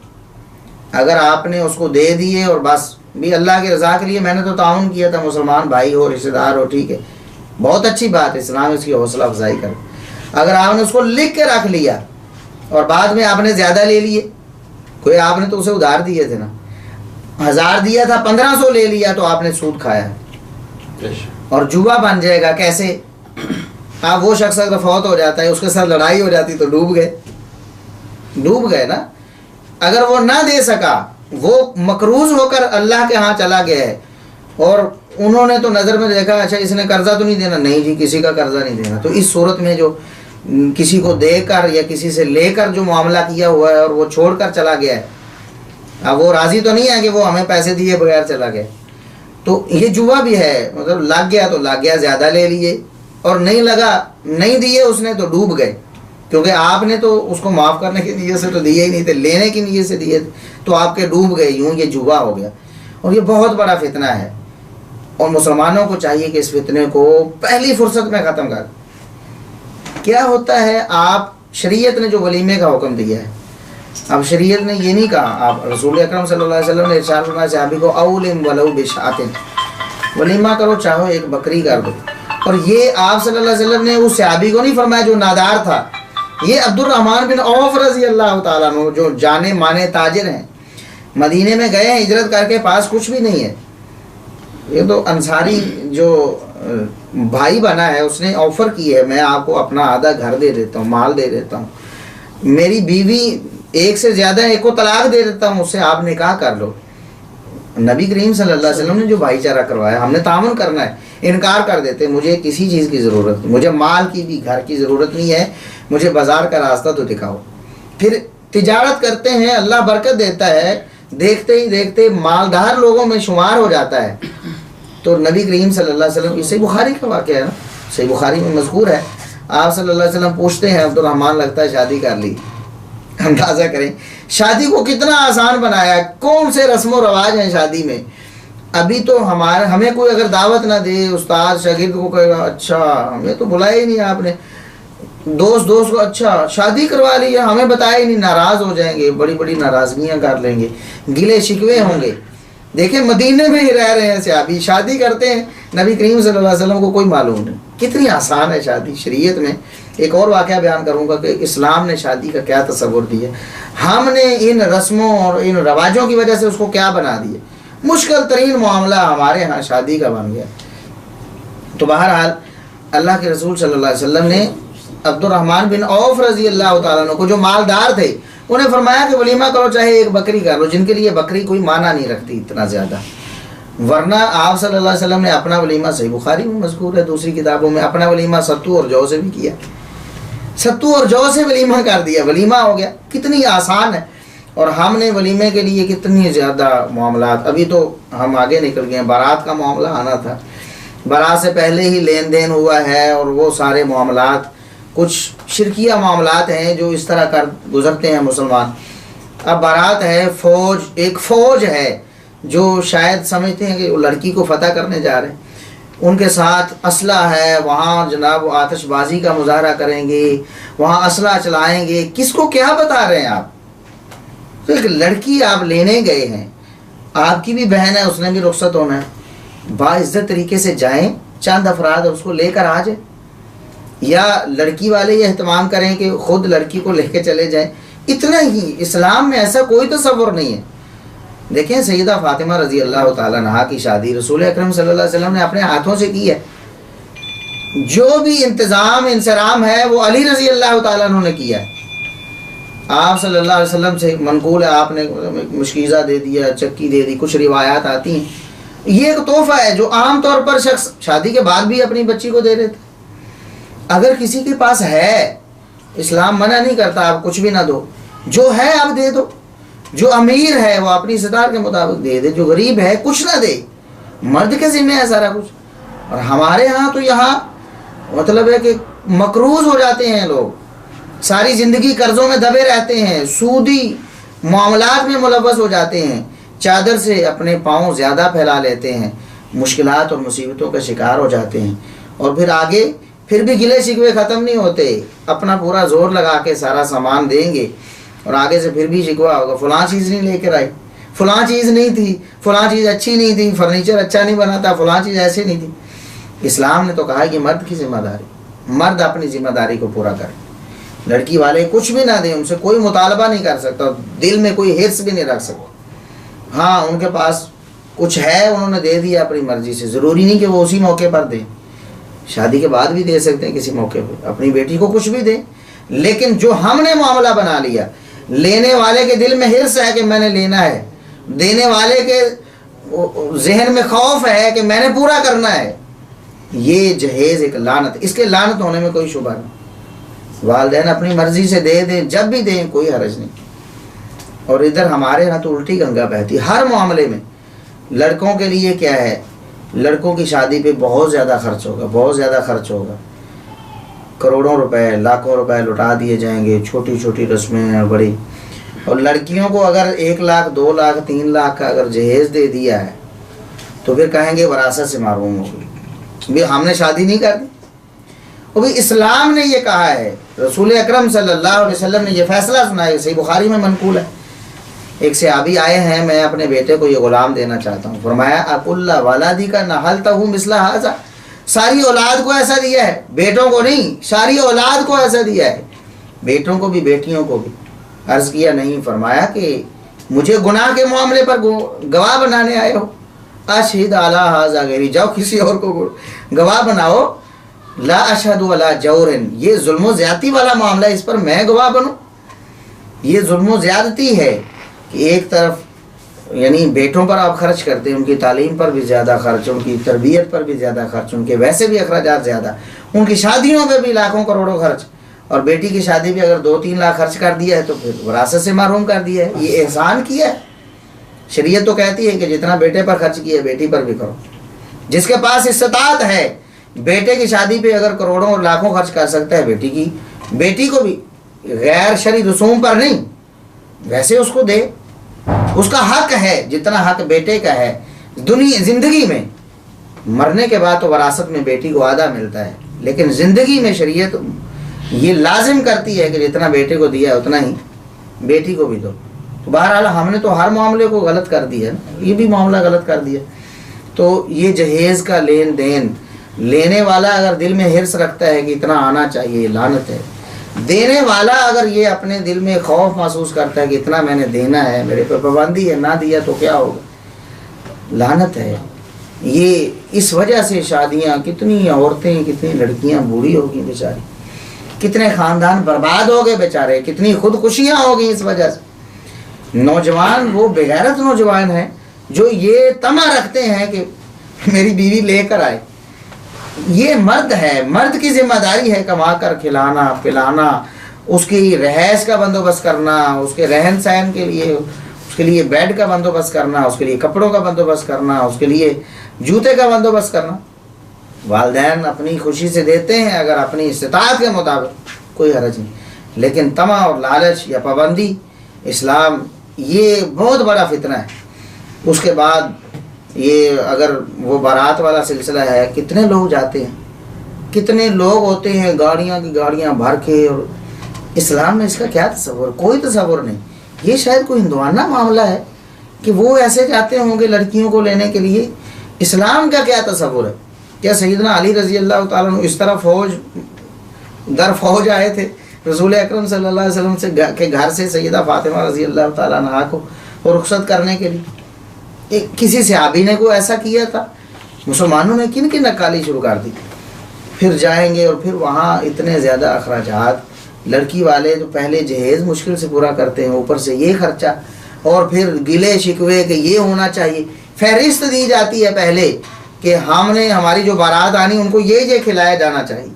اگر آپ نے اس کو دے دیے اور بس بھی اللہ کی رضا کے لیے میں نے تو تعاون کیا تھا، مسلمان بھائی ہو، رشتہ دار ہو، ٹھیک ہے، بہت اچھی بات ہے، اسلام اس کی حوصلہ افزائی کرے۔ اگر آپ نے اس کو لکھ کے رکھ لیا اور بعد میں آپ نے زیادہ لے لیے، کوئی آپ نے تو اسے ادھار دیے تھے نا، 1000 دیا تھا 1500 لے لیا، تو آپ نے سود کھایا اور جوا بن جائے گا۔ کیسے؟ آپ وہ شخص اگر فوت ہو جاتا ہے، اس کے ساتھ لڑائی ہو جاتی تو ڈوب گئے نا۔ اگر وہ نہ دے سکا، وہ مقروض ہو کر اللہ کے ہاں چلا گیا ہے اور انہوں نے تو نظر میں دیکھا اچھا اس نے قرضہ تو نہیں دینا، نہیں جی کسی کا قرضہ نہیں دینا. تو اس صورت میں جو کسی کو دے کر یا کسی سے لے کر جو معاملہ کیا ہوا ہے اور وہ چھوڑ کر چلا گیا ہے، اب وہ راضی تو نہیں ہے کہ وہ ہمیں پیسے دیے بغیر چلا گیا، تو یہ جوا بھی ہے. مطلب لگ گیا تو لگ گیا، زیادہ لے لیے، اور نہیں لگا نہیں دیے اس نے تو ڈوب گئے، کیونکہ آپ نے تو اس کو معاف کرنے کی نیت سے تو دیے ہی نہیں تھے، لینے کی نیت سے دیے تھے، تو آپ کے ڈوب گئے. یوں یہ جوا ہو گیا، اور یہ بہت بڑا فتنہ ہے، اور مسلمانوں کو چاہیے کہ اس فتنے کو پہلی فرصت میں ختم کر. کیا ہوتا ہے، آپ شریعت نے جو ولیمے کا حکم دیا ہے، اب شریعت نے یہ نہیں کہا، آپ رسول اکرم صلی اللہ علیہ وسلم نے ارشاد فرمایا صحابی کو اولم ولو بشاۃ، ولیمہ کرو چاہو ایک بکری کر دو. اور یہ آپ صلی اللہ علیہ وسلم نے اس صحابی کو نہیں فرمایا جو نادار تھا، یہ عبد الرحمن بن عوف رضی اللہ تعالیٰ عنہ جو جانے مانے تاجر ہیں، مدینے میں گئے ہیں ہجرت کر کے، پاس کچھ بھی نہیں ہے. یہ تو انصاری جو بھائی بنا ہے اس نے آفر کی ہے میں آپ کو اپنا آدھا گھر دے دیتا ہوں، مال دے دیتا ہوں، میری بیوی ایک سے زیادہ ایک کو طلاق دے دیتا ہوں، اس سے آپ نکاح کر لو. نبی کریم صلی اللہ علیہ وسلم نے جو بھائی چارہ کروایا، ہم نے تعاون کرنا ہے. انکار کر دیتے مجھے کسی چیز کی ضرورت نہیں، مجھے مال کی بھی گھر کی ضرورت نہیں ہے، مجھے بازار کا راستہ تو دکھاؤ. پھر تجارت کرتے ہیں، اللہ برکت دیتا ہے، دیکھتے ہی دیکھتے مالدار لوگوں میں شمار ہو جاتا ہے. تو نبی کریم صلی اللہ علیہ وسلم، یہ صحیح بخاری کا واقعہ ہے نا، صحیح بخاری میں مذکور ہے. آپ صلی اللہ علیہ وسلم پوچھتے ہیں عبد الرحمن لگتا ہے شادی کر لی. اندازہ کریں شادی کو کتنا آسان بنایا ہے، کون سے رسم و رواج ہیں شادی میں. ابھی تو ہمیں کوئی اگر دعوت نہ دے، استاد شاگرد کو کہے گا اچھا ہمیں تو بلایا ہی نہیں آپ نے، دوست کو اچھا شادی کروا لی ہے ہمیں بتایا ہی نہیں، ناراض ہو جائیں گے، بڑی بڑی ناراضگیاں کر لیں گے، گلے شکوے ہوں گے. دیکھیں مدینے میں ہی رہ رہے ہیں صحابی، شادی کرتے ہیں، نبی کریم صلی اللہ علیہ وسلم کو کوئی معلوم نہیں. کتنی آسان ہے شادی شریعت میں. ایک اور واقعہ بیان کروں گا کہ اسلام نے شادی کا کیا تصور دیا، ہم نے ان رسموں اور ان رواجوں کی وجہ سے اس کو کیا بنا دیا. مشکل ترین معاملہ ہمارے ہاں شادی کا بن گیا. تو بہرحال اللہ کے رسول صلی اللہ علیہ وسلم نے عبد الرحمن بن عوف رضی اللہ تعالیٰ عنہ کو جو مالدار تھے انہیں فرمایا کہ ولیمہ کرو چاہے ایک بکری کر لو، جن کے لیے بکری کوئی معنی نہیں رکھتی اتنا زیادہ. ورنہ آپ صلی اللہ علیہ وسلم نے اپنا ولیمہ صحیح بخاری میں مذکور ہے، دوسری کتابوں میں اپنا ولیمہ ستو اور جو سے بھی کیا، ستو اور جو سے ولیمہ کر دیا، ولیمہ ہو گیا. کتنی آسان ہے. اور ہم نے ولیمے کے لیے کتنی زیادہ معاملات، ابھی تو ہم آگے نکل گئے ہیں، بارات کا معاملہ آنا تھا، بارات سے پہلے ہی لین دین ہوا ہے، اور وہ سارے معاملات کچھ شرکیہ معاملات ہیں جو اس طرح کر گزرتے ہیں مسلمان. اب بارات ہے، ایک فوج ہے جو شاید سمجھتے ہیں کہ وہ لڑکی کو فتح کرنے جا رہے ہیں، ان کے ساتھ اسلحہ ہے، وہاں جناب وہ آتش بازی کا مظاہرہ کریں گے، وہاں اسلحہ چلائیں گے. کس کو کیا بتا رہے ہیں آپ؟ تو ایک لڑکی آپ لینے گئے ہیں، آپ کی بھی بہن ہے، اس نے بھی رخصت ہونا ہے، باعزت طریقے سے جائیں، چند افراد اس کو لے کر آ جائیں، یا لڑکی والے یہ اہتمام کریں کہ خود لڑکی کو لے کے چلے جائیں. اتنا ہی، اسلام میں ایسا کوئی تصور نہیں ہے. دیکھیں سیدہ فاطمہ رضی اللہ تعالیٰ عنہا کی شادی رسول اکرم صلی اللہ علیہ وسلم نے اپنے ہاتھوں سے کی ہے. جو بھی انتظام انصرام ہے وہ علی رضی اللہ تعالیٰ عنہ نے کیا ہے. آپ صلی اللہ علیہ وسلم سے منقول ہے، آپ نے مشکیزہ دے دیا، چکی دے دی، کچھ روایات آتی ہیں. یہ ایک تحفہ ہے جو عام طور پر شخص شادی کے بعد بھی اپنی بچی کو دے دیتا. اگر کسی کے پاس ہے، اسلام منع نہیں کرتا آپ کچھ بھی نہ دو، جو ہے آپ دے دو. جو امیر ہے وہ اپنی استطاعت کے مطابق دے دے، جو غریب ہے کچھ نہ دے. مرد کے ذمہ ہے سارا کچھ. اور ہمارے ہاں تو یہاں مطلب ہے کہ مقروض ہو جاتے ہیں لوگ، ساری زندگی قرضوں میں دبے رہتے ہیں، سودی معاملات میں ملوث ہو جاتے ہیں، چادر سے اپنے پاؤں زیادہ پھیلا لیتے ہیں، مشکلات اور مصیبتوں کا شکار ہو جاتے ہیں. اور پھر آگے پھر بھی گلے شکوے ختم نہیں ہوتے، اپنا پورا زور لگا کے سارا سامان دیں گے، اور آگے سے پھر بھی شکوہ ہوگا، فلاں چیز نہیں لے کر آئی، فلاں چیز نہیں تھی، فلاں چیز اچھی نہیں تھی، فرنیچر اچھا نہیں بنا تھا، فلاں چیز ایسے نہیں تھی. اسلام نے تو کہا کہ مرد کی ذمہ داری، مرد اپنی ذمہ داری کو پورا کرے. لڑکی والے کچھ بھی نہ دیں، ان سے کوئی مطالبہ نہیں کر سکتا، دل میں کوئی حرص بھی نہیں رکھ سکتا. ہاں ان کے پاس کچھ ہے، انہوں نے دے دیا اپنی مرضی سے، ضروری نہیں کہ وہ اسی موقع پر دیں، شادی کے بعد بھی دے سکتے ہیں، کسی موقع پہ اپنی بیٹی کو کچھ بھی دیں. لیکن جو ہم نے معاملہ بنا لیا، لینے والے کے دل میں حرص ہے کہ میں نے لینا ہے، دینے والے کے ذہن میں خوف ہے کہ میں نے پورا کرنا ہے، یہ جہیز ایک لعنت، اس کے لعنت ہونے میں کوئی شبہ نہیں۔ والدین اپنی مرضی سے دے دیں، جب بھی دیں کوئی حرج نہیں۔ اور ادھر ہمارے یہاں تو الٹی گنگا بہتی ہر معاملے میں۔ لڑکوں کے لیے کیا ہے، لڑکوں کی شادی پہ بہت زیادہ خرچ ہوگا، بہت زیادہ خرچ ہوگا، کروڑوں روپے لاکھوں روپے لٹا دیے جائیں گے، چھوٹی چھوٹی رسمیں ہیں بڑی۔ اور لڑکیوں کو اگر 1 لاکھ 2 لاکھ 3 لاکھ کا اگر جہیز دے دیا ہے تو پھر کہیں گے وراثت سے محروم ہو گئی، بھی ہم نے شادی نہیں کر دی۔ اور بھی اسلام نے یہ کہا ہے، رسول اکرم صلی اللہ علیہ وسلم نے یہ فیصلہ سنایا، صحیح بخاری میں منقول ہے۔ ایک صحابی آئے ہیں، میں اپنے بیٹے کو یہ غلام دینا چاہتا ہوں، فرمایا اکل ولادی کا نحلتہ مثل ھذا، ساری اولاد کو ایسا دیا ہے، بیٹوں کو نہیں، ساری اولاد کو ایسا دیا ہے، بیٹوں کو بھی بیٹیوں کو بھی۔ عرض کیا نہیں، فرمایا کہ مجھے گناہ کے معاملے پر گواہ بنانے آئے ہو، اشہد علی ھذا غیری، جاؤ کسی اور کو گواہ بناؤ، لا اشہد علی جور، یہ ظلم و زیادتی والا معاملہ ہے، اس پر میں گواہ بنوں؟ یہ ظلم و زیادتی ہے کہ ایک طرف یعنی بیٹوں پر آپ خرچ کرتے ہیں، ان کی تعلیم پر بھی زیادہ خرچ، ان کی تربیت پر بھی زیادہ خرچ، ان کے ویسے بھی اخراجات زیادہ، ان کی شادیوں پہ بھی لاکھوں کروڑوں خرچ، اور بیٹی کی شادی پہ اگر 2-3 لاکھ خرچ کر دیا ہے تو پھر وراثت سے محروم کر دیا ہے، یہ احسان کیا ہے۔ شریعت تو کہتی ہے کہ جتنا بیٹے پر خرچ کیا ہے بیٹی پر بھی کرو۔ جس کے پاس استطاعت ہے بیٹے کی شادی پہ اگر کروڑوں اور لاکھوں خرچ کر سکتا ہے، بیٹی کو بھی غیر شرعی رسوم پر نہیں، ویسے اس کو دے، اس کا حق ہے جتنا حق بیٹے کا ہے زندگی میں۔ مرنے کے بعد تو وراثت میں بیٹی کو آدھا ملتا ہے، لیکن زندگی میں شریعت یہ لازم کرتی ہے کہ جتنا بیٹے کو دیا ہے اتنا ہی بیٹی کو بھی دو۔ تو بہرحال ہم نے تو ہر معاملے کو غلط کر دیا، یہ بھی معاملہ غلط کر دیا۔ تو یہ جہیز کا لین دین، لینے والا اگر دل میں حرص رکھتا ہے کہ اتنا آنا چاہیے، لعنت ہے۔ دینے والا اگر یہ اپنے دل میں خوف محسوس کرتا ہے کہ اتنا میں نے دینا ہے، میرے پر پابندی ہے، نہ دیا تو کیا ہوگا، لعنت ہے۔ یہ اس وجہ سے شادیاں، کتنی عورتیں، کتنی لڑکیاں بوڑھی ہو گئی بیچاری، کتنے خاندان برباد ہو گئے بیچارے، کتنی خودکشیاں ہو گئی اس وجہ سے۔ نوجوان وہ بغیرت نوجوان ہیں جو یہ طمع رکھتے ہیں کہ میری بیوی لے کر آئے۔ یہ مرد ہے، مرد کی ذمہ داری ہے کما کر کھلانا پلانا، اس کی رہائش کا بندوبست کرنا، اس کے رہن سہن کے لیے، اس کے لیے بیڈ کا بندوبست کرنا، اس کے لیے کپڑوں کا بندوبست کرنا، اس کے لیے جوتے کا بندوبست کرنا۔ والدین اپنی خوشی سے دیتے ہیں اگر اپنی استطاعت کے مطابق، کوئی حرج نہیں، لیکن طمع اور لالچ یا پابندی، اسلام یہ بہت بڑا فتنہ ہے۔ اس کے بعد یہ اگر وہ بارات والا سلسلہ ہے، کتنے لوگ جاتے ہیں، کتنے لوگ ہوتے ہیں، گاڑیاں کی گاڑیاں بھر کے، اور اسلام میں اس کا کیا تصور، کوئی تصور نہیں۔ یہ شاید کوئی ہندوانہ معاملہ ہے کہ وہ ایسے جاتے ہوں گے لڑکیوں کو لینے کے لیے، اسلام کا کیا تصور ہے؟ کیا سیدنا علی رضی اللہ تعالیٰ عنہ اس طرح فوج در فوج آئے تھے رسول اکرم صلی اللہ علیہ وسلم سے کے گھر سے سیدہ فاطمہ رضی اللہ تعالیٰ عنہا کو رخصت کرنے کے لیے؟ کسی صحابی نے کوئی ایسا کیا تھا؟ مسلمانوں نے کن کی نکالی شروع کر دی۔ پھر جائیں گے اور پھر وہاں اتنے زیادہ اخراجات، لڑکی والے تو پہلے جہیز مشکل سے پورا کرتے ہیں، اوپر سے یہ خرچہ، اور پھر گلے شکوے کہ یہ ہونا چاہیے، فہرست دی جاتی ہے پہلے کہ ہم نے، ہماری جو بارات آنی ان کو یہ کھلایا جانا چاہیے۔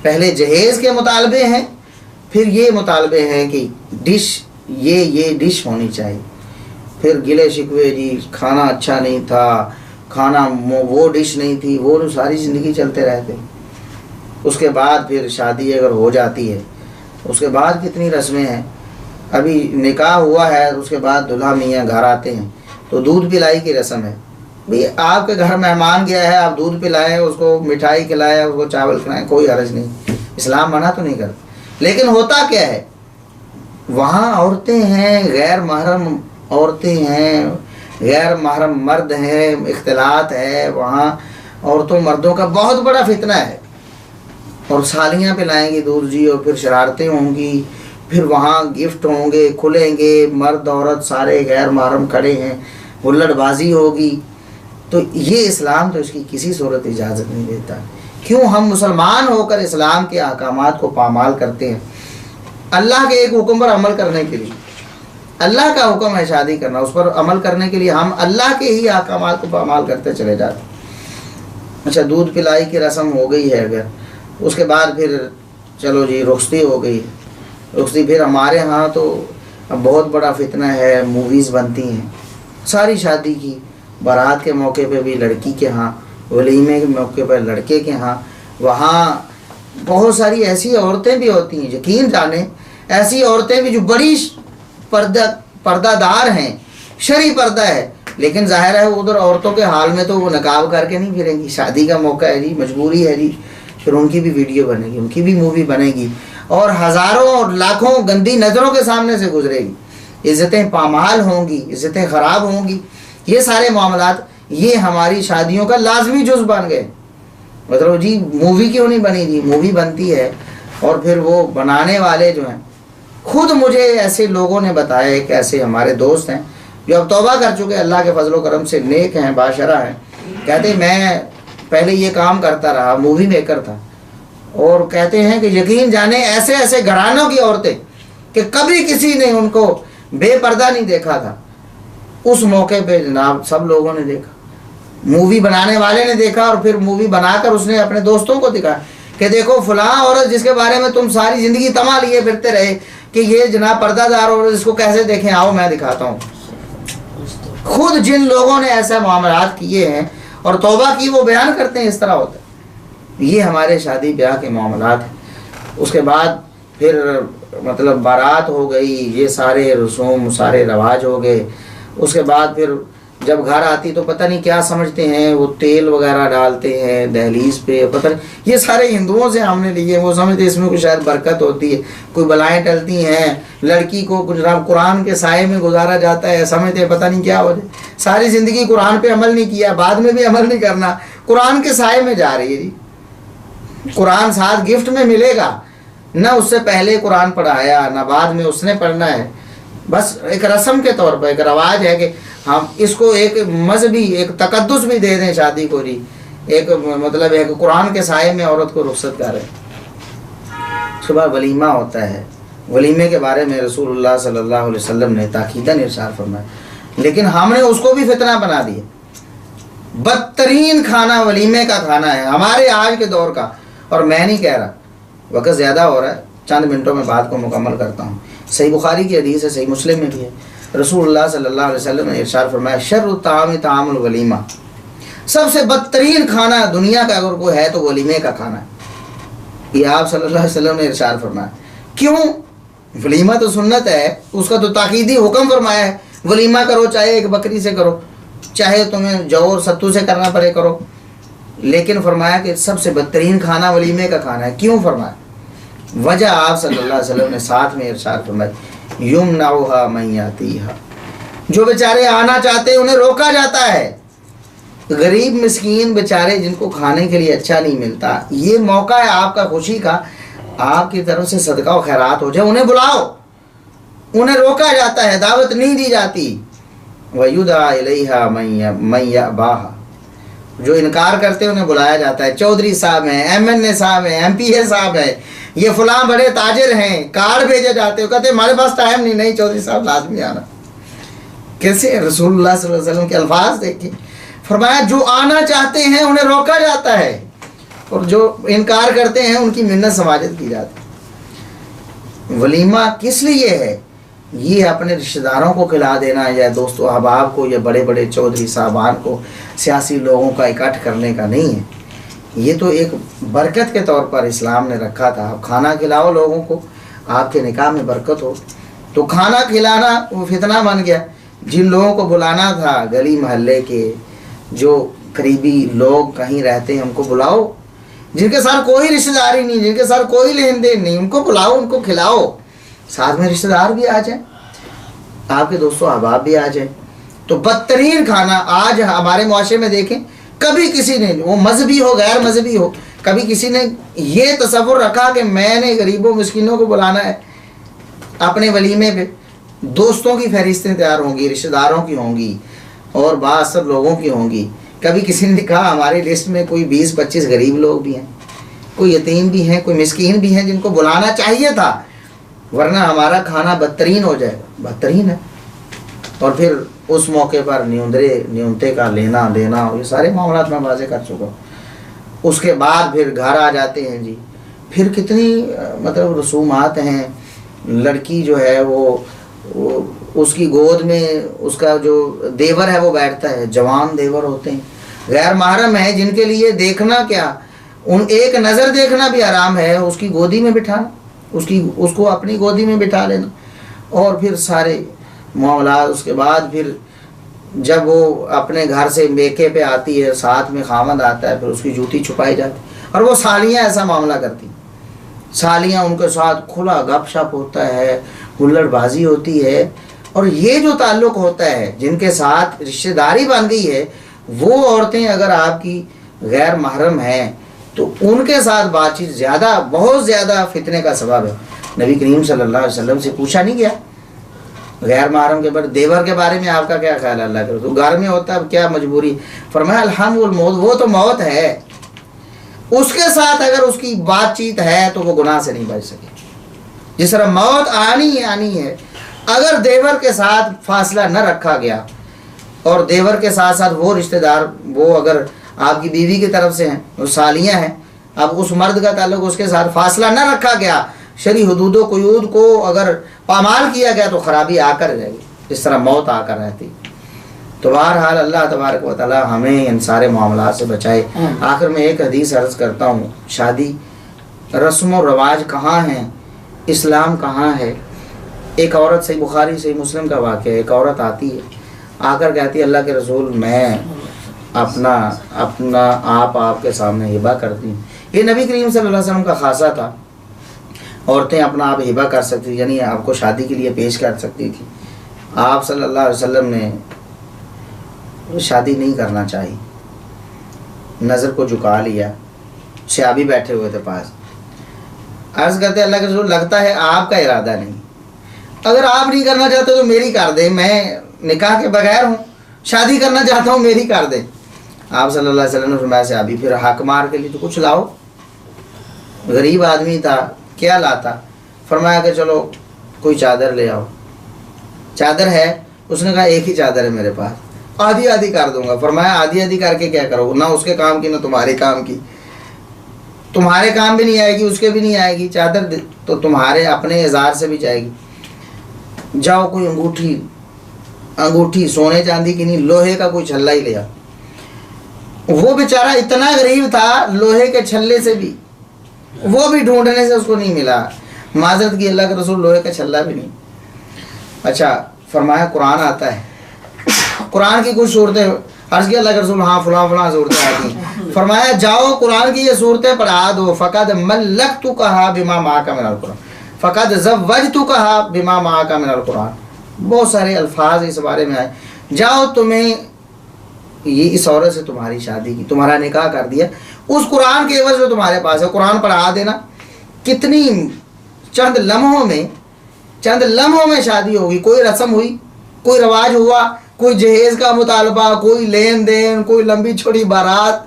پہلے جہیز کے مطالبے ہیں، پھر یہ مطالبے ہیں کہ ڈش، یہ ڈش ہونی چاہیے، پھر گلے شکوے، جی کھانا اچھا نہیں تھا، کھانا وہ ڈش نہیں تھی، وہ ساری زندگی چلتے رہتے۔ اس کے بعد پھر شادی اگر ہو جاتی ہے، اس کے بعد کتنی رسمیں ہیں۔ ابھی نکاح ہوا ہے، اس کے بعد دلہا میاں گھر آتے ہیں تو دودھ پلائی کی رسم ہے۔ بھئی آپ کے گھر مہمان گیا ہے، آپ دودھ پلائیں، اس کو مٹھائی کھلائیں، اس کو چاول کھلائیں، کوئی حرج نہیں، اسلام منع تو نہیں کرتا۔ لیکن ہوتا کیا ہے، وہاں عورتیں ہیں، غیر محرم عورتیں ہیں، غیر محرم مرد ہیں، اختلاط ہے، وہاں عورتوں مردوں کا بہت بڑا فتنہ ہے، اور سالیاں پلائیں گی دودھ جی، اور پھر شرارتیں ہوں گی، پھر وہاں گفٹ ہوں گے، کھلیں گے، مرد عورت سارے غیر محرم کھڑے ہیں، ہلڑ بازی ہوگی۔ تو یہ اسلام تو اس کی کسی صورت اجازت نہیں دیتا۔ کیوں ہم مسلمان ہو کر اسلام کے احکامات کو پامال کرتے ہیں اللہ کے ایک حکم پر عمل کرنے کے لیے؟ اللہ کا حکم ہے شادی کرنا، اس پر عمل کرنے کے لیے ہم اللہ کے ہی احکامات کو پامال کرتے چلے جاتے ہیں۔ اچھا دودھ پلائی کی رسم ہو گئی ہے، اگر اس کے بعد پھر چلو جی رخصتی ہو گئی، رخصتی پھر ہمارے ہاں تو اب بہت بڑا فتنہ ہے، موویز بنتی ہیں ساری شادی کی، بارات کے موقع پہ بھی لڑکی کے ہاں، ولیمے کے موقع پر لڑکے کے ہاں، وہاں بہت ساری ایسی عورتیں بھی ہوتی ہیں، یقین جانیں ایسی عورتیں بھی جو بڑی پردہ دار ہیں، شرعی پردہ ہے، لیکن ظاہر ہے ادھر عورتوں کے حال میں تو وہ نقاب کر کے نہیں پھریں گی، شادی کا موقع ہے جی، مجبوری ہے جی، پھر ان کی بھی ویڈیو بنے گی، ان کی بھی مووی بنے گی، اور ہزاروں اور لاکھوں گندی نظروں کے سامنے سے گزرے گی، عزتیں پامال ہوں گی، عزتیں خراب ہوں گی۔ یہ سارے معاملات یہ ہماری شادیوں کا لازمی جز بن گئے۔ مطلب جی مووی کیوں نہیں بنی جی، مووی بنتی ہے، اور پھر وہ بنانے والے جو ہیں، خود مجھے ایسے لوگوں نے بتایا، ایک ایسے ہمارے دوست ہیں جو اب توبہ کر چکے، اللہ کے فضل و کرم سے نیک ہیں، باشرہ ہیں، کہتے ہیں میں پہلے یہ کام کرتا رہا، مووی میکر تھا، اور کہتے ہیں کہ یقین جانیں ایسے ایسے گھرانوں کی عورتیں کہ کبھی کسی نے ان کو بے پردہ نہیں دیکھا تھا، اس موقع پہ جناب سب لوگوں نے دیکھا، مووی بنانے والے نے دیکھا، اور پھر مووی بنا کر اس نے اپنے دوستوں کو دکھایا کہ دیکھو فلاں عورت جس کے بارے میں تم ساری زندگی تما لیے پھرتے رہے کہ یہ جناب پردہ دار عورت، اس کو کیسے دیکھیں، آؤ میں دکھاتا ہوں۔ خود جن لوگوں نے ایسے معاملات کیے ہیں اور توبہ کی وہ بیان کرتے ہیں اس طرح ہوتا ہے۔ یہ ہمارے شادی بیاہ کے معاملات ہیں۔ اس کے بعد پھر مطلب بارات ہو گئی، یہ سارے رسوم سارے رواج ہو گئے، اس کے بعد پھر جب گھر آتی تو پتہ نہیں کیا سمجھتے ہیں، وہ تیل وغیرہ ڈالتے ہیں دہلیز پہ، پتہ نہیں یہ سارے ہندوؤں سے ہم نے لیے، وہ سمجھتے اس میں کوئی شاید برکت ہوتی ہے، کوئی بلائیں ٹلتی ہیں، لڑکی کو جناب قرآن کے سائے میں گزارا جاتا ہے، سمجھتے ہیں پتہ نہیں کیا ہو جائے، ساری زندگی قرآن پہ عمل نہیں کیا، بعد میں بھی عمل نہیں کرنا، قرآن کے سائے میں جا رہی ہے جی، قرآن ساتھ گفٹ میں ملے گا، نہ اس سے پہلے قرآن پڑھایا نہ بعد میں اس نے پڑھنا ہے، بس ایک رسم کے طور پر ایک رواج ہے کہ ہم اس کو ایک مذہبی ایک تقدس بھی دے دیں شادی کو جی، ایک مطلب ہے کہ قرآن کے سائے میں عورت کو رخصت کرے۔ صبح ولیمہ ہوتا ہے، ولیمے کے بارے میں رسول اللہ صلی اللہ علیہ وسلم نے تاکیداً ارشاد فرمایا، لیکن ہم نے اس کو بھی فتنہ بنا دیا۔ بدترین کھانا ولیمے کا کھانا ہے ہمارے آج کے دور کا، اور میں نہیں کہہ رہا، وقت زیادہ ہو رہا ہے، چند منٹوں میں بات کو مکمل کرتا ہوں۔ صحیح بخاری کی حدیث ہے، صحیح مسلم میں بھی ہے، رسول اللہ صلی اللہ علیہ وسلم نے ارشاد فرمایا شر الطعام طعام الولیمہ، سب سے بدترین کھانا دنیا کا اگر کوئی ہے تو ولیمے کا کھانا ہے۔ یہ آپ صلی اللہ علیہ وسلم نے ارشاد فرمایا۔ کیوں؟ ولیمہ تو سنت ہے، اس کا تو تاکیدی حکم فرمایا ہے، ولیمہ کرو، چاہے ایک بکری سے کرو، چاہے تمہیں جو اور ستو سے کرنا پڑے کرو، لیکن فرمایا کہ سب سے بدترین کھانا ولیمے کا کھانا ہے۔ کیوں فرمایا؟ وجہ آپ صلی اللہ علیہ وسلم نے ساتھ میں ارشاد فرمایا یمنعھا من یاتیھا، جو بیچارے آنا چاہتے ہیں انہیں روکا جاتا ہے، غریب مسکین بیچارے جن کو کھانے کے لیے اچھا نہیں ملتا، یہ موقع ہے آپ کا خوشی کا، آپ کی طرف سے صدقہ و خیرات ہو جائے، انہیں بلاؤ، انہیں روکا جاتا ہے، دعوت نہیں دی جاتی۔ وَیُدْعَىٰ إِلَيْهَا مَن یَأْبَاهَا، جو انکار کرتے ہیں انہیں بلایا جاتا ہے، چودھری صاحب ہیں، MNA صاحب ہیں، MP صاحب ہیں، یہ فلاں بڑے تاجر ہیں، کارڈ بھیجے جاتے ہیں، کہتے ہیں ہمارے پاس ٹائم نہیں، چودھری صاحب لازمی آنا۔ کیسے رسول اللہ صلی اللہ علیہ وسلم کے الفاظ دیکھیں، فرمایا جو آنا چاہتے ہیں انہیں روکا جاتا ہے، اور جو انکار کرتے ہیں ان کی منت سماجت کی جاتی ہے۔ ولیمہ کس لیے ہے؟ یہ اپنے رشتہ داروں کو کھلا دینا، یا دوست و احباب کو، یا بڑے بڑے چودھری صاحبان کو، سیاسی لوگوں کا اکٹھ کرنے کا نہیں ہے، یہ تو ایک برکت کے طور پر اسلام نے رکھا تھا۔ کھانا کھلاؤ لوگوں کو، آپ کے نکاح میں برکت ہو، تو کھانا کھلانا وہ فتنہ بن گیا۔ جن لوگوں کو بلانا تھا گلی محلے کے جو قریبی لوگ کہیں رہتے ہیں ان کو بلاؤ، جن کے ساتھ کوئی رشتہ داری نہیں، جن کے ساتھ کوئی لین دین نہیں، ان کو بلاؤ، ان کو کھلاؤ، ساتھ میں رشتہ دار بھی آ جائیں، آپ کے دوستوں احباب بھی آ جائیں۔ تو بدترین کھانا آج ہمارے معاشرے میں دیکھیں، کبھی کسی نے، وہ مذہبی ہو غیر مذہبی ہو، کبھی کسی نے یہ تصور رکھا کہ میں نے غریبوں مسکینوں کو بلانا ہے اپنے ولیمے پہ، دوستوں کی فہرستیں تیار ہوں گی، رشتہ داروں کی ہوں گی، اور بااثر لوگوں کی ہوں گی۔ کبھی کسی نے کہا ہماری لسٹ میں کوئی 20-25 غریب لوگ بھی ہیں، کوئی یتیم بھی ہیں، کوئی مسکین بھی ہیں جن کو بلانا چاہیے تھا، ورنہ ہمارا کھانا بدترین ہو جائے گا۔ بدترین ہے۔ اور پھر اس موقع پر نیونتے کا لینا دینا، یہ سارے معاملات میں واضح کر چکا ہوں۔ اس کے بعد پھر گھر آ جاتے ہیں جی، پھر کتنی مطلب رسومات ہیں۔ لڑکی جو ہے وہ اس کی گود میں اس کا جو دیور ہے وہ بیٹھتا ہے، جوان دیور ہوتے ہیں، غیر محرم ہے، جن کے لیے دیکھنا کیا، ان ایک نظر دیکھنا بھی حرام ہے، اس کی گودی میں بٹھانا، اس کو اپنی گودی میں بٹھا لینا، اور پھر سارے معاملات۔ اس کے بعد پھر جب وہ اپنے گھر سے میکے پہ آتی ہے، ساتھ میں خامد آتا ہے، پھر اس کی جوتی چھپائی جاتی ہے، اور وہ سالیاں ایسا معاملہ کرتی، سالیاں ان کے ساتھ کھلا گپ شپ ہوتا ہے، ہلڑ بازی ہوتی ہے، اور یہ جو تعلق ہوتا ہے جن کے ساتھ رشتہ داری بن گئی ہے، وہ عورتیں اگر آپ کی غیر محرم ہیں تو ان کے ساتھ بات چیت زیادہ، بہت زیادہ فتنے کا سبب ہے۔ نبی کریم صلی اللہ علیہ وسلم سے پوچھا نہیں گیا غیر محرم کے دیور کے بارے میں آپ کا کیا خیال ہے، اللہ کے رسول گھر میں ہوتا ہے، کیا مجبوری؟ فرمایا الحم والموت، وہ تو موت ہے، اس کے ساتھ اگر اس کی بات چیت ہے تو وہ گناہ سے نہیں بچ سکے۔ جس طرح موت آنی ہے، اگر دیور کے ساتھ فاصلہ نہ رکھا گیا، اور دیور کے ساتھ ساتھ وہ رشتہ دار، وہ اگر آپ کی بیوی کی طرف سے ہیں، وہ سالیاں ہیں، اب اس مرد کا تعلق اس کے ساتھ فاصلہ نہ رکھا گیا، شرعی حدود و قیود کو اگر پامال کیا گیا تو خرابی آ کر رہے گی، جس طرح موت آ کر رہتی۔ تو بہرحال اللہ تبارک و تعالی ہمیں ان سارے معاملات سے بچائے۔ آخر میں ایک حدیث عرض کرتا ہوں، شادی رسم و رواج کہاں ہیں، اسلام کہاں ہے؟ ایک عورت، صحیح بخاری صحیح مسلم کا واقعہ ہے، ایک عورت آتی ہے، آ کر کہتی ہے اللہ کے رسول میں اپنا آپ کے سامنے ہبہ کرتی ہوں۔ یہ نبی کریم صلی اللہ علیہ وسلم کا خاصہ تھا، عورتیں اپنا آپ ہبہ کر سکتی، یعنی آپ کو شادی کے لیے پیش کر سکتی تھی۔ آپ صلی اللہ علیہ وسلم نے شادی نہیں کرنا چاہی، نظر کو جھکا لیا، صحابی بیٹھے ہوئے تھے پاس، عرض کرتے اللہ کے رسول لگتا ہے آپ کا ارادہ نہیں، اگر آپ نہیں کرنا چاہتے تو میری کر دیں، میں نکاح کے بغیر ہوں، شادی کرنا چاہتا ہوں، میری کر دیں۔ آپ صلی اللہ علیہ وسلم نے فرمایا صحابی پھر حق مار کے لیے تو کچھ لاؤ، غریب آدمی تھا، کیا لاتا؟ فرمایا کہ چلو کوئی چادر لے آؤ۔ چادر ہے؟ اس نے کہا ایک ہی چادر ہے میرے پاس، آدھی آدھی کر دوں گا۔ فرمایا آدھی آدھی کر کے کیا کرو، نہ اس کے کام کی نہ تمہارے کام کی، تمہارے کام بھی نہیں آئے گی، اس کے بھی نہیں آئے گی، چادر تو تمہارے اپنے اظہار سے بھی جائے گی۔ جاؤ کوئی انگوٹھی سونے چاندی کی نہیں، لوہے کا کوئی چھلا ہی لیا۔ وہ بیچارہ اتنا غریب تھا، لوہے کے چھلے سے بھی، وہ بھی ڈھونڈنے سے اس کو نہیں ملا، معذرت کی اللہ کے رسول لوہے کا چھلا بھی نہیں۔ اچھا فرمایا قرآن آتا ہے، قرآن کی کچھ صورتیں، عرض کیا اللہ کے رسول ہاں فلاں صورتیں آتی ہیں۔ فرمایا جاؤ قرآن کی یہ صورتیں پڑھا دو، فقد ملکتکھا بما معک من القرآن، فقد زوجتکھا بما معک من القرآن، بہت سارے الفاظ اس بارے میں آئے۔ جاؤ تمہیں یہ اس عورت سے تمہاری شادی کی، تمہارا نکاح کر دیا، اس قرآن کے عوض جو تمہارے پاس ہے قرآن پڑھا دینا۔ کتنی چند لمحوں میں شادی ہوگی، کوئی رسم ہوئی، کوئی رواج ہوا، کوئی جہیز کا مطالبہ، کوئی لین دین، کوئی لمبی چھوڑی بارات،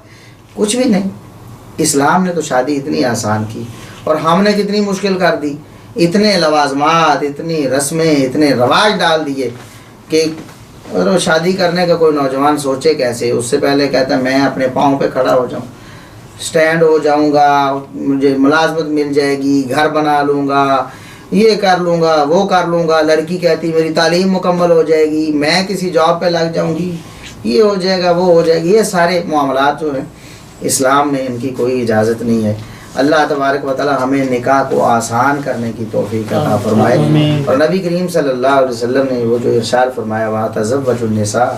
کچھ بھی نہیں۔ اسلام نے تو شادی اتنی آسان کی، اور ہم نے کتنی مشکل کر دی، اتنے لوازمات، اتنی رسمیں، اتنے رواج ڈال دیے کہ شادی کرنے کا کوئی نوجوان سوچے کیسے؟ اس سے پہلے کہتا ہے میں اپنے پاؤں پہ کھڑا ہو جاؤں، سٹینڈ ہو جاؤں گا، مجھے ملازمت مل جائے گی، گھر بنا لوں گا، یہ کر لوں گا، وہ کر لوں گا۔ لڑکی کہتی میری تعلیم مکمل ہو جائے گی، میں کسی جاب پہ لگ جاؤں گی، یہ ہو جائے گا، وہ ہو جائے گی۔ یہ سارے معاملات جو ہیں اسلام میں ان کی کوئی اجازت نہیں ہے۔ اللہ تبارک و تعالی ہمیں نکاح کو آسان کرنے کی توفیق عطا فرمائے۔ اور نبی کریم صلی اللہ علیہ وسلم نے وہ جو ارشاد فرمایا وہاں تزوج النساء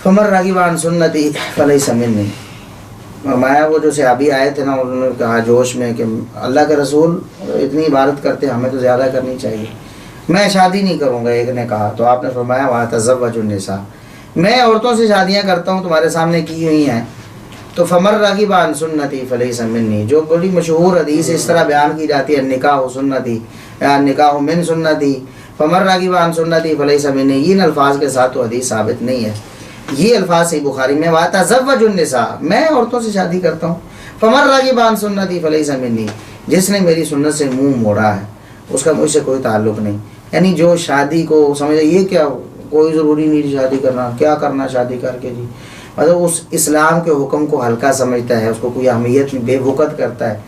فمن رغب عن سنتی فلیس منی، فرمایا وہ جو صحابی آئے تھے نا، انہوں نے کہا جوش میں کہ اللہ کے رسول اتنی عبادت کرتے ہمیں تو زیادہ کرنی چاہیے، میں شادی نہیں کروں گا۔ ایک نے کہا تو آپ نے فرمایا وہاں تزوج النساء، میں عورتوں سے شادیاں کرتا ہوں، تمہارے سامنے کی ہوئی ہیں، تو فمن راغب عن سنتی فلیس منی، جو بڑی مشہور حدیث اس طرح بیان کی جاتی ہے نکاح سنتی یا نکاح من سنتی، فمن راغب عن سنتی فلیس منی، ان الفاظ کے ساتھ تو حدیث ثابت نہیں ہے۔ یہ الفاظ صحیح بخاری میں وَتَزَوَّجُ النِّسَاء، میں عورتوں سے شادی کرتا ہوں، فمن راغب عن سنتی فلیس منی، جس نے میری سنت سے منہ موڑا ہے اس کا مجھ سے کوئی تعلق نہیں۔ یعنی جو شادی کو سمجھے یہ کیا کوئی ضروری نہیں شادی کرنا، کیا کرنا شادی کر کے جی، مطلب اس اسلام کے حکم کو ہلکا سمجھتا ہے، اس کو کوئی اہمیت بے وقت کرتا ہے.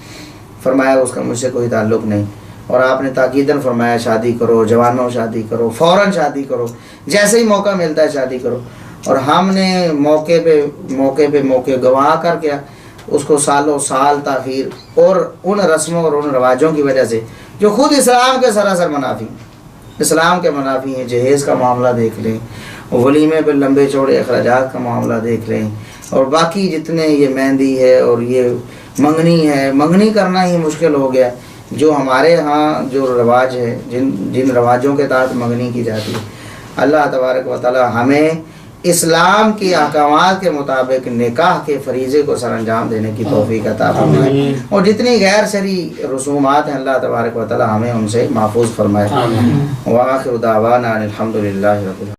فرمایا اس کا مجھ سے کوئی تعلق نہیں. اور آپ نے تاکیداً فرمایا شادی کرو، جوانوں شادی کرو، فوراً شادی کرو، جیسے ہی موقع ملتا ہے شادی کرو. اور ہم نے موقع گنوا کر کیا اس کو سالوں سال تاخیر اور ان رسموں اور ان رواجوں کی وجہ سے جو خود اسلام کے سراسر منافی، اسلام کے منافی ہیں. جہیز کا معاملہ دیکھ لیں، ولیمے پہ لمبے چوڑے اخراجات کا معاملہ دیکھ لیں، اور باقی جتنے یہ مہندی ہے اور یہ منگنی ہے، منگنی کرنا ہی مشکل ہو گیا. جو ہمارے ہاں جو رواج ہے، جن رواجوں کے تحت منگنی کی جاتی ہے، اللہ تبارک و تعالی ہمیں اسلام کی احکامات کے مطابق نکاح کے فریضے کو سر انجام دینے کی توفیق عطا فرمائے، اور جتنی غیر شرعی رسومات ہیں اللہ تبارک و تعالی ہمیں ان سے محفوظ فرمائے. وآخر دعوانا الحمدللہ رب العالمین.